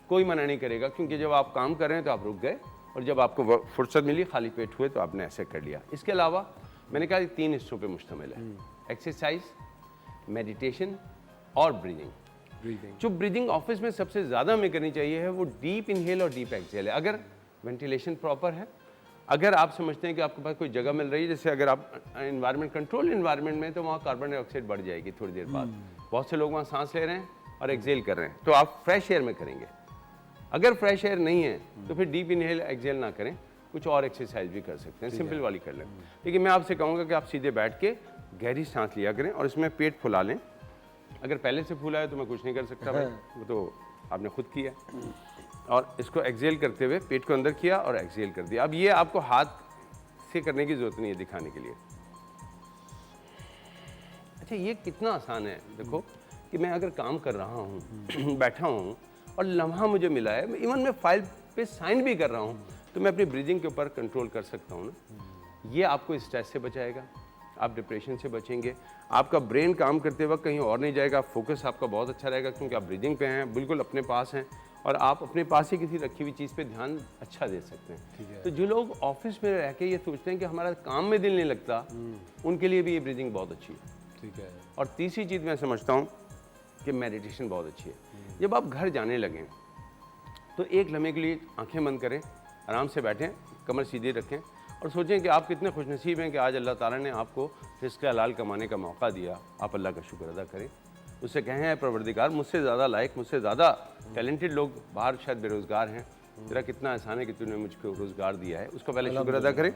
कोई मना नहीं करेगा, क्योंकि जब आप काम कर रहे हैं तो आप रुक गए, और जब आपको फुर्सत मिली, खाली पेट हुए, तो आपने ऐसे कर लिया। इसके अलावा मैंने कहा 3 हिस्सों पे मुश्तमिल है, एक्सरसाइज, मेडिटेशन और ब्रीदिंग। जो ब्रीदिंग ऑफिस में सबसे ज़्यादा हमें करनी चाहिए है वो डीप इनहेल और डीप एक्सहेल है। अगर वेंटिलेशन प्रॉपर है, अगर आप समझते हैं कि आपके पास कोई जगह मिल रही है, जैसे अगर आप इन्वायरमेंट कंट्रोल इन्वायरमेंट में, तो वहाँ कार्बन डाइऑक्साइड बढ़ जाएगी थोड़ी देर बाद। बहुत से लोग वहाँ सांस ले रहे हैं और एक्सहेल कर रहे हैं, तो आप फ्रेश एयर में करेंगे। अगर फ्रेश एयर नहीं है तो फिर डीप इनहेल एक्सहेल ना करें, कुछ और एक्सरसाइज भी कर सकते हैं, सिंपल वाली कर लें। लेकिन मैं आपसे कहूँगा कि आप सीधे बैठ के गहरी सांस लिया करें और इसमें पेट फुला लें। अगर पहले से फूला है तो मैं कुछ नहीं कर सकता भाई, वो तो आपने खुद किया। और इसको एक्सहेल करते हुए पेट को अंदर किया और एक्सहेल कर दिया। अब ये आपको हाथ से करने की जरूरत नहीं है दिखाने के लिए। अच्छा, ये कितना आसान है, देखो कि मैं अगर काम कर रहा हूँ बैठा हूँ और लम्हा मुझे मिला है, इवन मैं फाइल पे साइन भी कर रहा हूँ, तो मैं अपनी ब्रीदिंग के ऊपर कंट्रोल कर सकता हूँ ना। ये आपको स्ट्रेस से बचाएगा, आप डिप्रेशन से बचेंगे, आपका ब्रेन काम करते वक्त कहीं और नहीं जाएगा, फोकस आपका बहुत अच्छा रहेगा, क्योंकि आप ब्रीदिंग पे हैं, बिल्कुल अपने पास हैं, और आप अपने पास ही किसी रखी हुई चीज़ पे ध्यान अच्छा दे सकते हैं। तो जो लोग ऑफिस में रह के ये सोचते हैं कि हमारा काम में दिल नहीं लगता, उनके लिए भी ये ब्रीदिंग बहुत अच्छी है। ठीक है। और तीसरी चीज़ मैं समझता हूँ कि मेडिटेशन बहुत अच्छी है। जब आप घर जाने लगें तो एक लम्हे के लिए आंखें बंद करें, आराम से बैठें, कमर सीधी रखें और सोचें कि आप कितने खुशनसीब हैं कि आज अल्लाह ताला ने आपको रिज़्क़ हलाल कमाने का मौका दिया। आप अल्लाह का शुक्र अदा करें, उससे कहें है परवरदिगार, मुझसे ज़्यादा लायक, मुझसे ज़्यादा टैलेंटेड लोग बाहर शायद बेरोज़गार हैं, तेरा कितना एहसान है कि तूने मुझको रोज़गार दिया है, उसका पहले शुक्र अदा करें।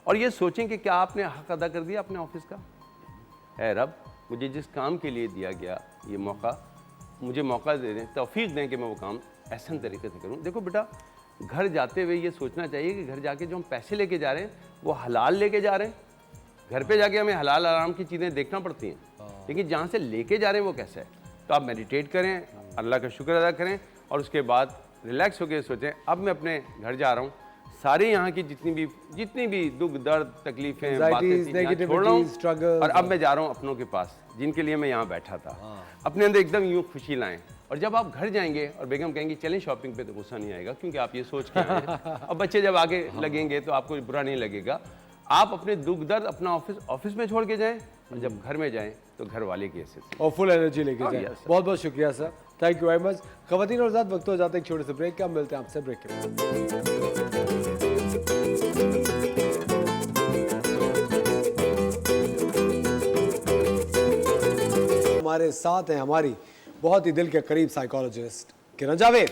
और ये सोचें कि क्या आपने हक़ अदा कर दिया अपने ऑफिस का। है रब मुझे जिस काम के लिए दिया गया ये मौका, मुझे मौका दे दें, तौफीक दें कि मैं वो काम एहसन तरीके से करूँ। देखो बेटा, घर जाते हुए ये सोचना चाहिए कि घर जाके जो हम पैसे लेके जा रहे हैं वो हलाल लेके जा रहे हैं। घर पे जाके हमें हलाल आराम की चीज़ें देखना पड़ती हैं, लेकिन जहाँ से लेके जा रहे हैं वो कैसा है। तो आप मेडिटेट करें, अल्लाह का शुक्र अदा करें और उसके बाद रिलैक्स होकर सोचें अब मैं अपने घर जा रहा हूँ, सारे यहाँ की जितनी भी दुख दर्द तकलीफें बातें थी यहाँ छोड़ रहा हूँ और अब मैं जा रहा हूँ अपनों के पास जिनके लिए मैं यहाँ बैठा था। अपने अंदर एकदम यूँ खुशी लाएं। और जब आप घर जाएंगे और बेगम कहेंगे चलें शॉपिंग पे, तो गुस्सा नहीं आएगा क्योंकि आप ये सोच के आए हैं। और बच्चे जब आगे लगेंगे तो आपको बुरा नहीं लगेगा। आप अपने दुख दर्द अपना ऑफिस में छोड़ के जाएं और जब घर में जाएं तो घर वाले की हैसियत से और फुल एनर्जी लेके जाएं। yes, बहुत बहुत शुक्रिया sir, thank you very much. ख़वातीन और ज़ात, वक्त हो जाते हैं एक छोटे से ब्रेक का, मिलते हैं आपसे ब्रेक के बाद। हमारे साथ हैं हमारी बहुत ही दिल के करीब साइकोलॉजिस्ट किरण जावेद।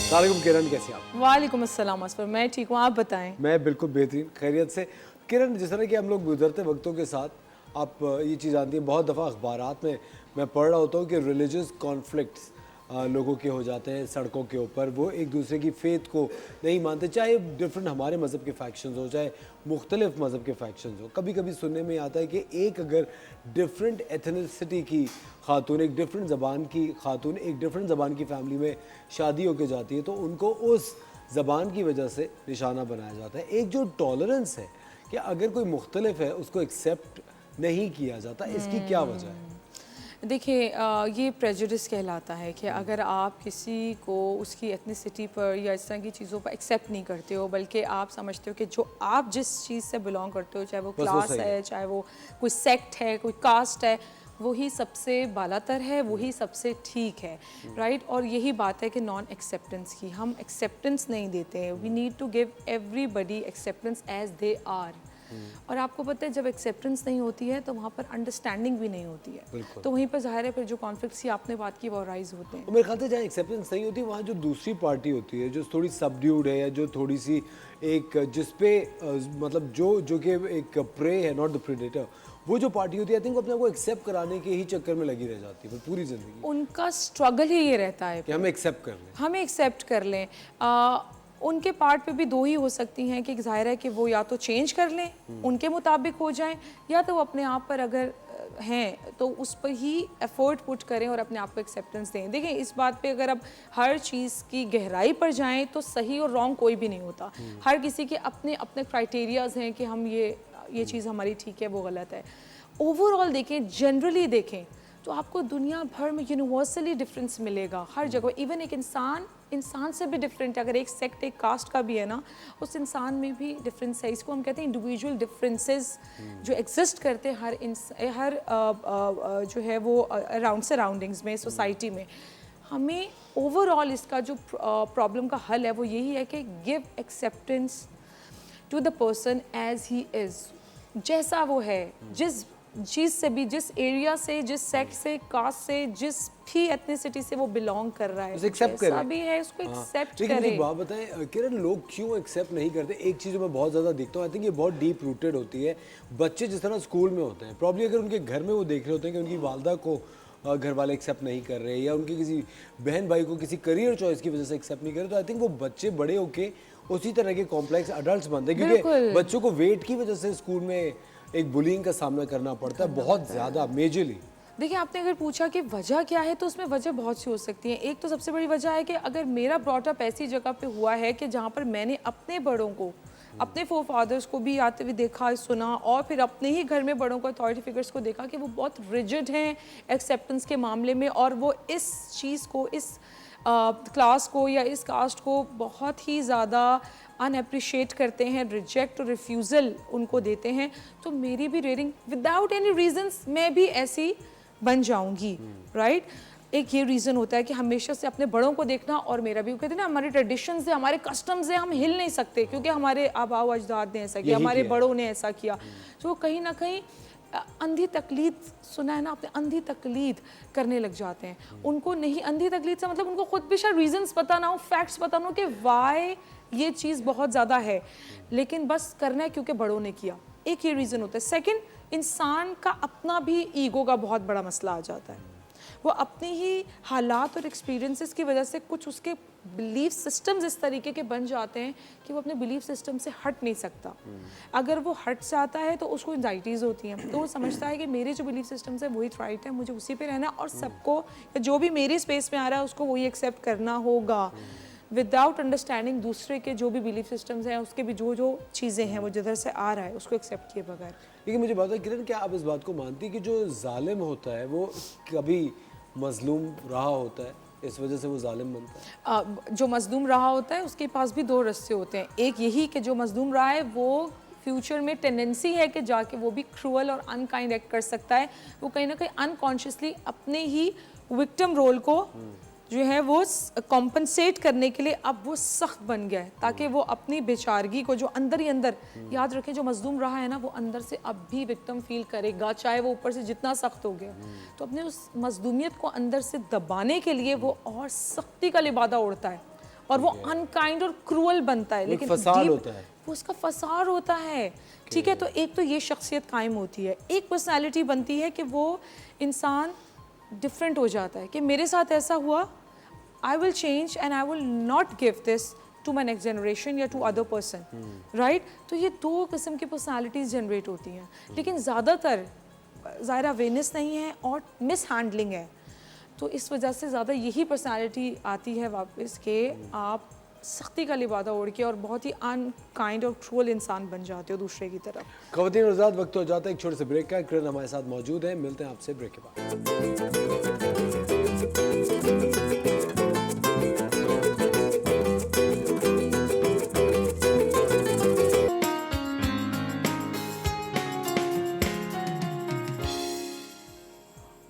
सलाम किरण, कैसे आप? वालेकुम अस्सलाम असफर, मैं ठीक हूँ, आप बताएं। मैं बिल्कुल बेहतरीन खैरियत से। किरण, जिस तरह कि हम लोग गुजरते वक्तों के साथ आप ये चीज़ जानती हैं, बहुत दफ़ा अखबारात में मैं पढ़ रहा होता हूँ कि रिलीजियस कॉन्फ्लिक्ट्स लोगों के हो जाते हैं सड़कों के ऊपर। वो एक दूसरे की फेथ को नहीं मानते, चाहे डिफरेंट हमारे मज़हब के फैक्शंस हो, चाहे मुख्तलिफ मज़हब के फैक्शंस हो। कभी कभी सुनने में आता है कि एक अगर डिफरेंट एथनिसिटी की खातून, एक डिफरेंट ज़बान की खातून एक डिफरेंट ज़बान की फैमिली में शादी होकर जाती है तो उनको उस ज़बान की वजह से निशाना बनाया जाता है। एक जो टॉलरेंस है कि अगर कोई मुख्तलिफ है उसको एक्सेप्ट नहीं किया जाता, इसकी क्या वजह है? देखिए, ये प्रेजुडिस कहलाता है कि अगर आप किसी को उसकी एथनिसिटी पर या इस तरह की चीज़ों पर एक्सेप्ट नहीं करते हो, बल्कि आप समझते हो कि जो आप जिस चीज़ से बिलोंग करते हो, चाहे वो क्लास है, चाहे वो कोई सेक्ट है, कोई कास्ट है, वही सबसे बालातर है, वही सबसे ठीक है, राइट। और यही बात है कि नॉन एक्सेप्टेंस की, हम एक्सेप्टेंस नहीं देते हैं। We need to give everybody acceptance as they are. और आपको पता है जब एक्सेप्टेंस नहीं होती है तो वहाँ पर अंडरस्टैंडिंग भी नहीं होती है, तो वहीं पर ज़ाहिर है फिर जो कॉन्फ्लिक्ट्स की आपने बात की वो राइज होते हैं। मेरे ख्याल से जहाँ एक्सेप्टेंस नहीं होती वहाँ जो दूसरी पार्टी होती है जो थोड़ी सबड्यूड है या जो थोड़ी सी एक जिसपे मतलब जो कि एक प्रे है, नॉट द प्रेडेटर, वो जो पार्टी होती है आई थिंक अपने आप को एक्सेप्ट कराने के ही चक्कर में लगी रह जाती है पूरी ज़िंदगी। उनका स्ट्रगल ही ये रहता है कि हमें एक्सेप्ट कर लें, हमें एक्सेप्ट कर लें। उनके पार्ट पे भी दो ही हो सकती हैं कि ज़ाहिर है कि वो या तो चेंज कर लें, उनके मुताबिक हो जाएं, या तो वो अपने आप पर अगर हैं तो उस पर ही एफर्ट पुट करें और अपने आप को एक्सेप्टेंस दें। देखिए, इस बात पे अगर अब हर चीज़ की गहराई पर जाएं तो सही और रॉन्ग कोई भी नहीं होता। हर किसी के अपने अपने क्राइटेरियाज़ हैं कि हम ये चीज़ हमारी ठीक है, वो गलत है। ओवरऑल देखें, जनरली देखें तो आपको दुनिया भर में यूनिवर्सली डिफरेंस मिलेगा हर जगह। इवन एक इंसान से भी डिफरेंट है, अगर एक सेक्ट एक कास्ट का भी है ना, उस इंसान में भी डिफरेंस है। इसको हम कहते हैं इंडिविजुअल डिफरेंसेस जो एग्जिस्ट करते हैं हर जो है वो सराउंडिंग्स में, सोसाइटी में। हमें ओवरऑल इसका जो प्रॉब्लम का हल है वो यही है कि give acceptance to the person as he is, जैसा वो है, जिस चीज़ से भी, जिस एरिया से, जिस सेक्ट से, कास्ट से, जिस भी एथनिसिटी से वो बिलोंग कर रहा है, जैसा भी है उसको एक्सेप्ट करें। लेकिन बात बताएं किरण, लोग क्यों एक्सेप्ट नहीं करते? एक चीज़ मैं बहुत ज़्यादा देखता हूँ, आई थिंक ये बहुत डीप रूटेड होती है। बच्चे जिस तरह स्कूल में होते हैं, प्रॉब्ली अगर उनके घर में वो देख रहे होते हैं कि उनकी वालदा को घर वाले एक्सेप्ट नहीं कर रहे या उनके किसी बहन भाई को किसी करियर चॉइस की वजह से एक्सेप्ट नहीं कर रहे, तो आई थिंक वो बच्चे बड़े होके उसी तरह के कॉम्प्लेक्स अडल्ट्स बनते हैं, क्योंकि बच्चों को वेट की वजह से स्कूल में एक बुलिंग का सामना करना पड़ता है बहुत ज़्यादा मेजरली। देखिए, आपने अगर पूछा कि वजह क्या है तो उसमें वजह बहुत सी हो सकती है। एक तो सबसे बड़ी वजह है कि अगर मेरा ब्रॉटअप ऐसी जगह पे हुआ है कि जहाँ पर मैंने अपने बड़ों को, अपने फोर फादर्स को भी आते हुए देखा, सुना, और फिर अपने ही घर में बड़ों को, अथॉरिटी फिगर्स को देखा कि वो बहुत रिजिड हैं एक्सेप्टेंस के मामले में, और वो इस चीज़ को, इस क्लास को या इस कास्ट को बहुत ही ज़्यादा अनएप्रिशिएट करते हैं, रिजेक्ट और रिफ्यूज़ल उनको देते हैं। तो मेरी भी रेटिंग विदाउट एनी रीजंस मैं भी ऐसी बन जाऊंगी, राइट। एक ये रीज़न होता है कि हमेशा से अपने बड़ों को देखना, और मेरा भी, कहते हैं ना हमारे ट्रेडिशंस है, हमारे कस्टम्स है, हम हिल नहीं सकते क्योंकि हमारे आबाओ अजदाद ने ऐसा किया, हमारे बड़ों ने ऐसा किया। तो कहीं ना कहीं अंधी तकलीद, सुना है ना आपने, अंधी तकलीद करने लग जाते हैं। उनको नहीं, अंधी तकलीद से मतलब उनको खुद भी शायद रीजंस पता ना हो, फैक्ट्स पता ना हो कि वाई ये चीज़ बहुत ज़्यादा है, लेकिन बस करना है क्योंकि बड़ों ने किया। एक ये रीज़न होता है। सेकंड, इंसान का अपना भी ईगो का बहुत बड़ा मसला आ जाता है। वो अपनी ही हालात और एक्सपीरियंसेस की वजह से कुछ उसके बिलीफ सिस्टम्स इस तरीके के बन जाते हैं कि वो अपने बिलीफ सिस्टम से हट नहीं सकता। अगर वो हट जाता है तो उसको एंजाइटीज़ होती हैं, तो वो समझता है कि मेरे जो बिलीफ सिस्टम्स है वही राइट है, मुझे उसी पे रहना है और सबको जो भी मेरी स्पेस में आ रहा है उसको वही एक्सेप्ट करना होगा, विदाउट अंडरस्टैंडिंग दूसरे के जो भी बिलीफ सिस्टम्स हैं, उसके भी जो जो चीज़ें हैं वो जिधर से आ रहा है उसको एक्सेप्ट किए बगैर। लेकिन मुझे बताओ किरण, क्या आप इस बात को मानती है कि जो जालिम होता है वो कभी मजलूम रहा होता है, इस वजह से वो जालिम बनता है? जो मजलूम रहा होता है उसके पास भी दो रास्ते होते हैं। एक यही कि जो मजलूम रहा है वो फ्यूचर में टेंडेंसी है कि जाके वो भी क्रूअल और अनकाइंड एक्ट कर सकता है। वो कहीं ना कहीं अनकॉन्शियसली अपने ही विक्टिम रोल को जो है वो कॉम्पनसेट करने के लिए अब वो सख्त बन गया है, ताकि वो अपनी बेचारगी को जो अंदर ही अंदर, याद रखें जो मजलूम रहा है ना वो अंदर से अब भी विक्टिम फील करेगा, चाहे वो ऊपर से जितना सख्त हो गया। तो अपने उस मजलूमियत को अंदर से दबाने के लिए वो और सख्ती का लिबादा उड़ता है और वो अनकाइंड और क्रूअल बनता है। लेकिन फसाद होता है, वो उसका फसाद होता है। ठीक है, तो एक तो ये शख्सियत कायम होती है, एक पर्सनैलिटी बनती है कि वो इंसान डिफरेंट हो जाता है कि मेरे साथ ऐसा हुआ, I will change and I will not give this to my next generation या टू अदर पर्सन, राइट। तो ये दो किस्म की पर्सनैलिटीज़ जनरेट होती हैं, लेकिन ज़्यादातर ज़ाहिर अवेयरनेस नहीं है और मिस हैंडलिंग है। तो इस वजह से ज़्यादा यही पर्सनैलिटी आती है वापस कि आप सख्ती का लिबादा ओढ़ के और बहुत ही अनकाइंड और क्रूअल इंसान बन जाते हो दूसरे की तरफ। खवातीन और हज़रात, वक्त हो जाता है एक छोटे से ब्रेक का। किरण हमारे साथ मौजूद है, मिलते हैं आपसे ब्रेक के बाद।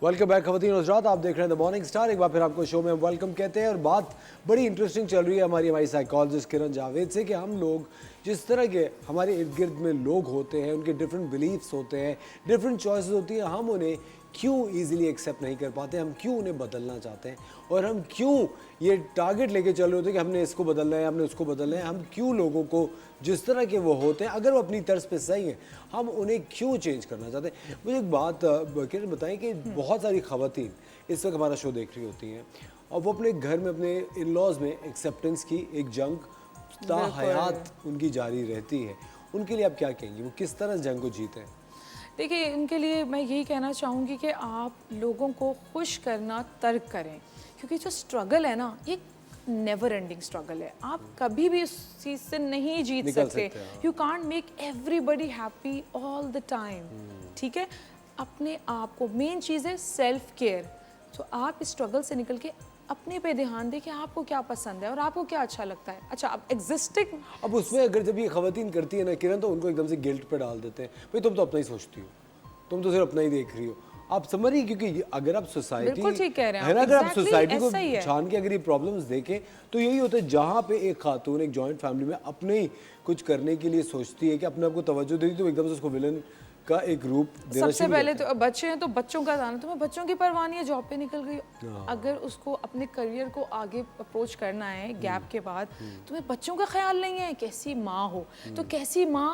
वेलकम बैक खवातीन और हज़रात, आप देख रहे हैं द मॉर्निंग स्टार। एक बार फिर आपको शो में वेलकम कहते हैं और बात बड़ी इंटरेस्टिंग चल रही है हमारी साइकोलॉजिस्ट किरण जावेद से कि हम लोग जिस तरह के हमारे इर्द गिर्द में लोग होते हैं, उनके डिफरेंट बिलीफ्स होते हैं, डिफरेंट चॉइसेस होती हैं, हम उन्हें क्यों ईजिली एक्सेप्ट नहीं कर पाते, हम क्यों उन्हें बदलना चाहते हैं और हम क्यों ये टारगेट लेके चल रहे होते हैं कि हमने इसको बदलना है, हमने उसको बदलना है। हम क्यों लोगों को जिस तरह के वो होते हैं, अगर वो अपनी तर्ज पे सही हैं, हम उन्हें क्यों चेंज करना चाहते हैं। मुझे एक बात किरण बताएं कि बहुत सारी खवातीन इस वक्त हमारा शो देख रही होती हैं और वो अपने घर में, अपने इन लॉज में एक्सेप्टेंस की एक जंग ताहयात उनकी जारी रहती है। उनके लिए आप क्या कहेंगी, वो किस तरह जंग को जीते हैं? देखिए, उनके लिए मैं यही कहना चाहूँगी कि आप लोगों को खुश करना तर्क करें, क्योंकि जो स्ट्रगल है ना ये नेवर एंडिंग स्ट्रगल है। आप कभी भी उस चीज़ से नहीं जीत सकते। You can't make everybody happy all the time. ठीक है, अपने आप को, मेन चीज़ है सेल्फ केयर। तो आप इस स्ट्रगल से निकल के अपने पे ध्यान दें कि आपको क्या पसंद है और आपको क्या अच्छा लगता है। अच्छा, अब एग्जिस्टिंग, अब उसमें अगर जब ये खवातीन करती है ना किरण, तो उनको एकदम से गिल्ट पे डाल देते हैं, भाई तुम तो अपना ही सोचती हो, तुम तो सिर्फ अपना ही देख रही हो। आप समझ रही, क्योंकि अगर आप सोसाइटी है ना, अगर आप सोसाइटी को छान के अगर ये प्रॉब्लम्स देखें तो यही होता है, जहाँ पे एक खातून एक जॉइंट फैमिली में अपने ही कुछ करने के लिए सोचती है कि अपने आप को तवज्जो देती, तो एकदम से उसको विलन का एक रूप देना। सबसे पहले तो बच्चे हैं तो बच्चों का जाना, तुम्हें बच्चों की परवाह नहीं है, जॉब पे निकल गई। अगर उसको अपने करियर को आगे अप्रोच करना है गैप के बाद, तुम्हें बच्चों का ख्याल नहीं है, कैसी माँ हो। तो कैसी माँ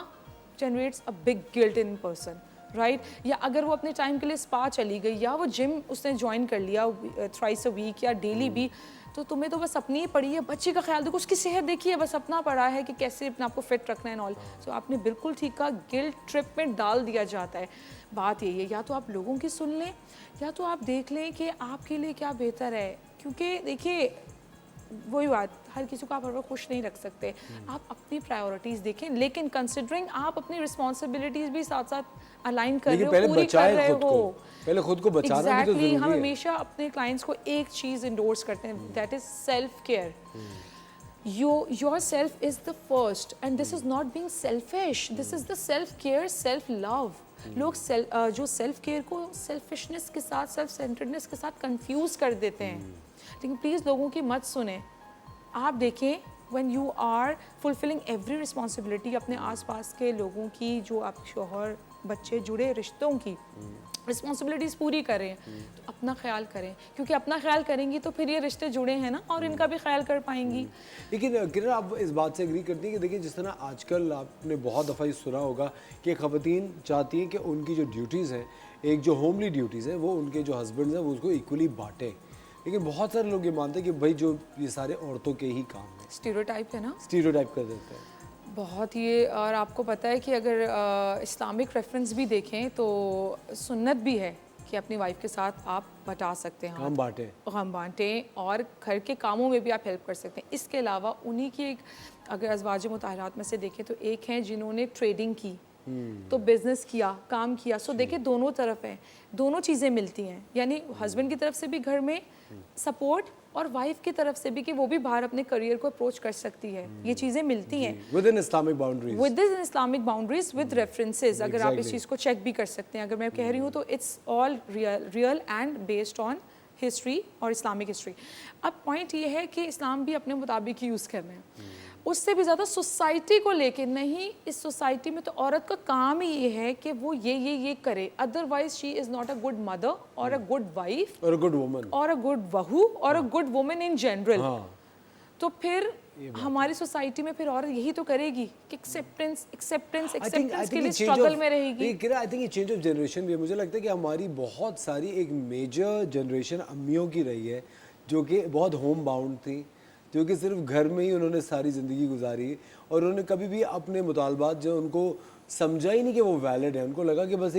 generates a big guilt in person, right. या अगर वो अपने टाइम के लिए स्पा चली गई या वो जिम उसने ज्वाइन कर लिया थ्राइस अ वीक या डेली भी, तो तुम्हें तो बस अपनी ही पड़ी है, बच्चे का ख्याल देखो, उसकी सेहत देखिए, बस अपना पड़ा है कि कैसे अपने आपको फिट रखना है ऑल। तो आपने बिल्कुल ठीक कहा, गिल्ट ट्रिप में डाल दिया जाता है। बात यही है, या तो आप लोगों की सुन लें या तो आप देख लें कि आपके लिए क्या बेहतर है। क्योंकि देखिए, वही बात, हर किसी को आप हर वक्त खुश नहीं रख सकते। आप अपनी प्रायोरिटीज़ देखें, लेकिन कंसिडरिंग आप अपनी रिस्पॉन्सिबिलिटीज़ भी साथ साथ अलाइन कर रहे हो, पूरी कर रहे हो। पहले खुद को बचाना भी तो जरूरी है। हम हमेशा अपने क्लाइंट्स को एक चीज़ इंडोर्स करते हैं, that is self care. Your self is the first and this is not being selfish, this is the self care, self love. लोग जो सेल्फ केयर को सेल्फिशनेस के साथ, सेल्फ सेंटर्डनेस के साथ कंफ्यूज कर देते हैं। लेकिन प्लीज़ लोगों की मत सुने। आप देखें, when you are fulfilling every responsibility, अपने आसपास के लोगों की, जो आप शोहर बच्चे जुड़े रिश्तों की रिस्पॉन्सिबिलिटीज़ पूरी करें, तो अपना ख्याल करें, क्योंकि अपना ख्याल करेंगी तो फिर ये रिश्ते जुड़े हैं ना, और इनका भी ख्याल कर पाएंगी। लेकिन किरण, आप इस बात से एग्री करती हैं कि देखिए जिस तरह आजकल आपने बहुत दफ़ा ये सुना होगा कि ख़वातीन चाहती हैं कि उनकी जो ड्यूटीज़ हैं, एक जो होमली ड्यूटीज़ हैं, वो उनके जो हस्बैंड्स हैं वो उसको इक्वली बांटें, लेकिन बहुत सारे लोग ये मानते हैं कि भाई जो ये सारे औरतों के ही काम हैं, स्टीरियोटाइप है ना, स्टीरियोटाइप कर देते हैं। बहुत ये। और आपको पता है कि अगर इस्लामिक रेफरेंस भी देखें तो सुन्नत भी है कि अपनी वाइफ के साथ आप बटा सकते हैं, काम बांटें, हम बांटें, और घर के कामों में भी आप हेल्प कर सकते हैं। इसके अलावा उन्हीं की एक, अगर अज़वाज मुताहरात में से देखें तो एक हैं जिन्होंने ट्रेडिंग की, तो बिजनेस किया, काम किया। सो देखिए दोनों तरफ है, दोनों चीज़ें मिलती हैं, यानी हस्बैंड की तरफ से भी घर में सपोर्ट और वाइफ की तरफ से भी कि वो भी बाहर अपने करियर को अप्रोच कर सकती है। ये चीज़ें मिलती हैं with in Islamic boundaries, with in Islamic boundaries, with references. अगर आप इस चीज़ को चेक भी कर सकते हैं, अगर मैं कह रही हूँ तो it's all real and based on history और इस्लामिक हिस्ट्री। अब पॉइंट ये है कि इस्लाम भी अपने मुताबिक यूज़ कर रहे हैं, उससे भी ज़्यादा सोसाइटी को लेके नहीं। इस सोसाइटी में तो औरत का काम ही ये है कि वो ये करे, otherwise she is not a good mother और अ गुड वाइफ और अ गुड वुमन और अ गुड बहू और a good woman in general. तो फिर हमारी सोसाइटी में फिर और यही तो करेगी कि एक्सेप्टेंस के लिए स्ट्रगल में रहेगी। आई थिंक ये चेंज ऑफ जनरेशन भी है। मुझे लगता है कि हमारी बहुत सारी एक मेजर जनरेशन अम्मियों की रही है जो कि बहुत होम बाउंड थी, जो कि सिर्फ घर में ही उन्होंने सारी ज़िंदगी गुजारी, और उन्होंने कभी भी अपने मुतालबात जो उनको समझा ही नहीं कि वो वैलिड है। उनको लगा कि बस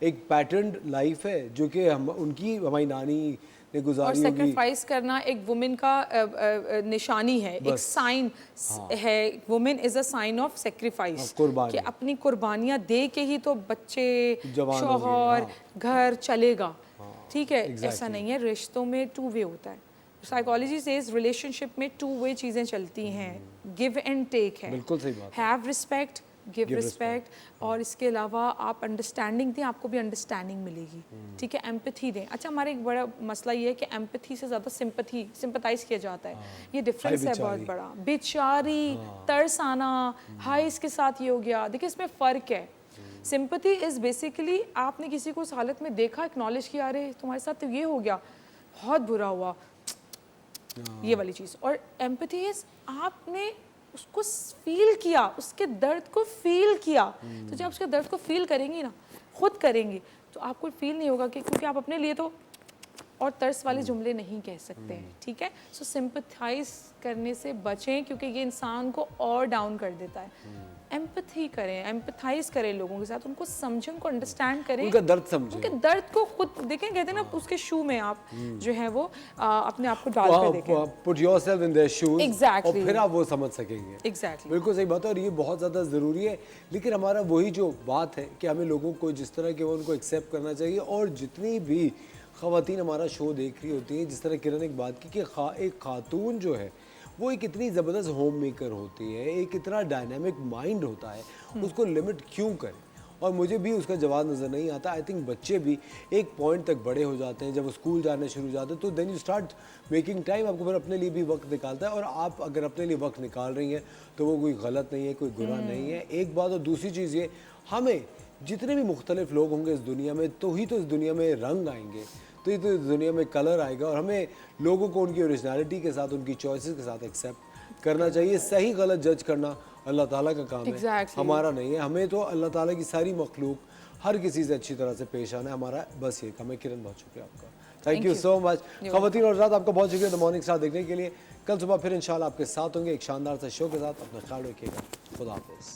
एक पैटर्न लाइफ है जो कि हमारी नानी ने गुजारी और होगी। सेक्रीफाइस करना एक वुमेन का निशानी है, एक साइन है। Women is a sign of sacrifice, कि अपनी कुर्बानियाँ दे के ही तो बच्चे, शौहर, घर चलेगा। ठीक है, ऐसा नहीं है। रिश्तों में टू वे होता है। साइकोलॉजी सेज रिलेशनशिप में टू वे चीज़ें चलती हैं, गिव एंड टेक है। बिल्कुल सही बात। हैव रिस्पेक्ट, गिव रिस्पेक्ट, और इसके अलावा आप अंडरस्टैंडिंग दें, आपको भी अंडरस्टैंडिंग मिलेगी। ठीक है, एम्पैथी दें। अच्छा, हमारा एक बड़ा मसला ये है कि एम्पैथी से ज़्यादा सिंपैथाइज किया जाता है। ये डिफरेंस है बहुत बड़ा। बेचारी, तरस आना, हाय इसके साथ ये हो गया, देखिए इसमें फ़र्क है। सिंपैथी इज़ बेसिकली आपने किसी को उस हालत में देखा, एक्नॉलेज किया, अरे तुम्हारे साथ तो ये हो गया, बहुत बुरा हुआ, ये वाली चीज़। और एम्पैथी इज आपने उसको फील किया, उसके दर्द को फील किया। तो जब उसके दर्द को फील करेंगी ना, खुद करेंगी, तो आपको फील नहीं होगा कि, क्योंकि आप अपने लिए तो और तरस वाले जुमले नहीं कह सकते हैं। ठीक है, सो सिंपैथाइज करने से बचें, क्योंकि ये इंसान को और डाउन कर देता है। एम्पैथी करें, एम्पैथाइज करें लोगों के साथ, उनको समझें, उनको अंडरस्टैंड करें, उनका दर्द समझें, उनके दर्द को खुद देखें। कहते हैं ना, उसके शू में आप जो है वो अपने आप को डाल कर देखें। Put yourself in their shoes, Exactly. और फिर आप वो समझ सकेंगे। एग्जैक्टली, बिल्कुल सही बात है, और ये बहुत ज़्यादा ज़रूरी है। लेकिन हमारा वही जो बात है कि हमें लोगों को जिस तरह के वो उनको एक्सेप्ट करना चाहिए, और जितनी भी ख़वातीन हमारा शो देख रही होती हैं, जिस तरह किरण ने एक बात की कि एक खातून जो है वो एक इतनी ज़बरदस्त होम मेकर होती है, एक इतना डायनामिक माइंड होता है, उसको लिमिट क्यों करें? और मुझे भी उसका जवाब नज़र नहीं आता। आई थिंक बच्चे भी एक पॉइंट तक बड़े हो जाते हैं, जब वो स्कूल जाने शुरू हो जाते हैं, तो then you start making time. आपको फिर अपने लिए भी वक्त निकालता है, और आप अगर अपने लिए वक्त निकाल रही हैं तो वो कोई गलत नहीं है, कोई गुनाह नहीं है। एक बात, और दूसरी चीज़ ये, हमें जितने भी मुख्तलिफ लोग होंगे इस दुनिया में, तो ही तो इस दुनिया में रंग आएंगे, तो ही तो इस दुनिया में कलर आएगा, और हमें लोगों को उनकी ओरिजिनलिटी के साथ, उनकी चॉइसेस के साथ एक्सेप्ट करना चाहिए। सही गलत जज करना अल्लाह ताला का काम है, हमारा नहीं है। हमें तो अल्लाह ताला की सारी मखलूक हर किसी से अच्छी तरह से पेश आना है, हमारा बस ये काम है। किरण, बहुत शुक्रिया आपका, थैंक यू सो मच। ख़वातीन और हज़रात, आपका बहुत शुक्रिया द मॉर्निंग स्टार देखने के लिए। कल सुबह फिर इंशाल्लाह आपके साथ होंगे एक शानदार सा शो के साथ। अपना ख्याल रखिएगा, खुदा हाफ़िज़।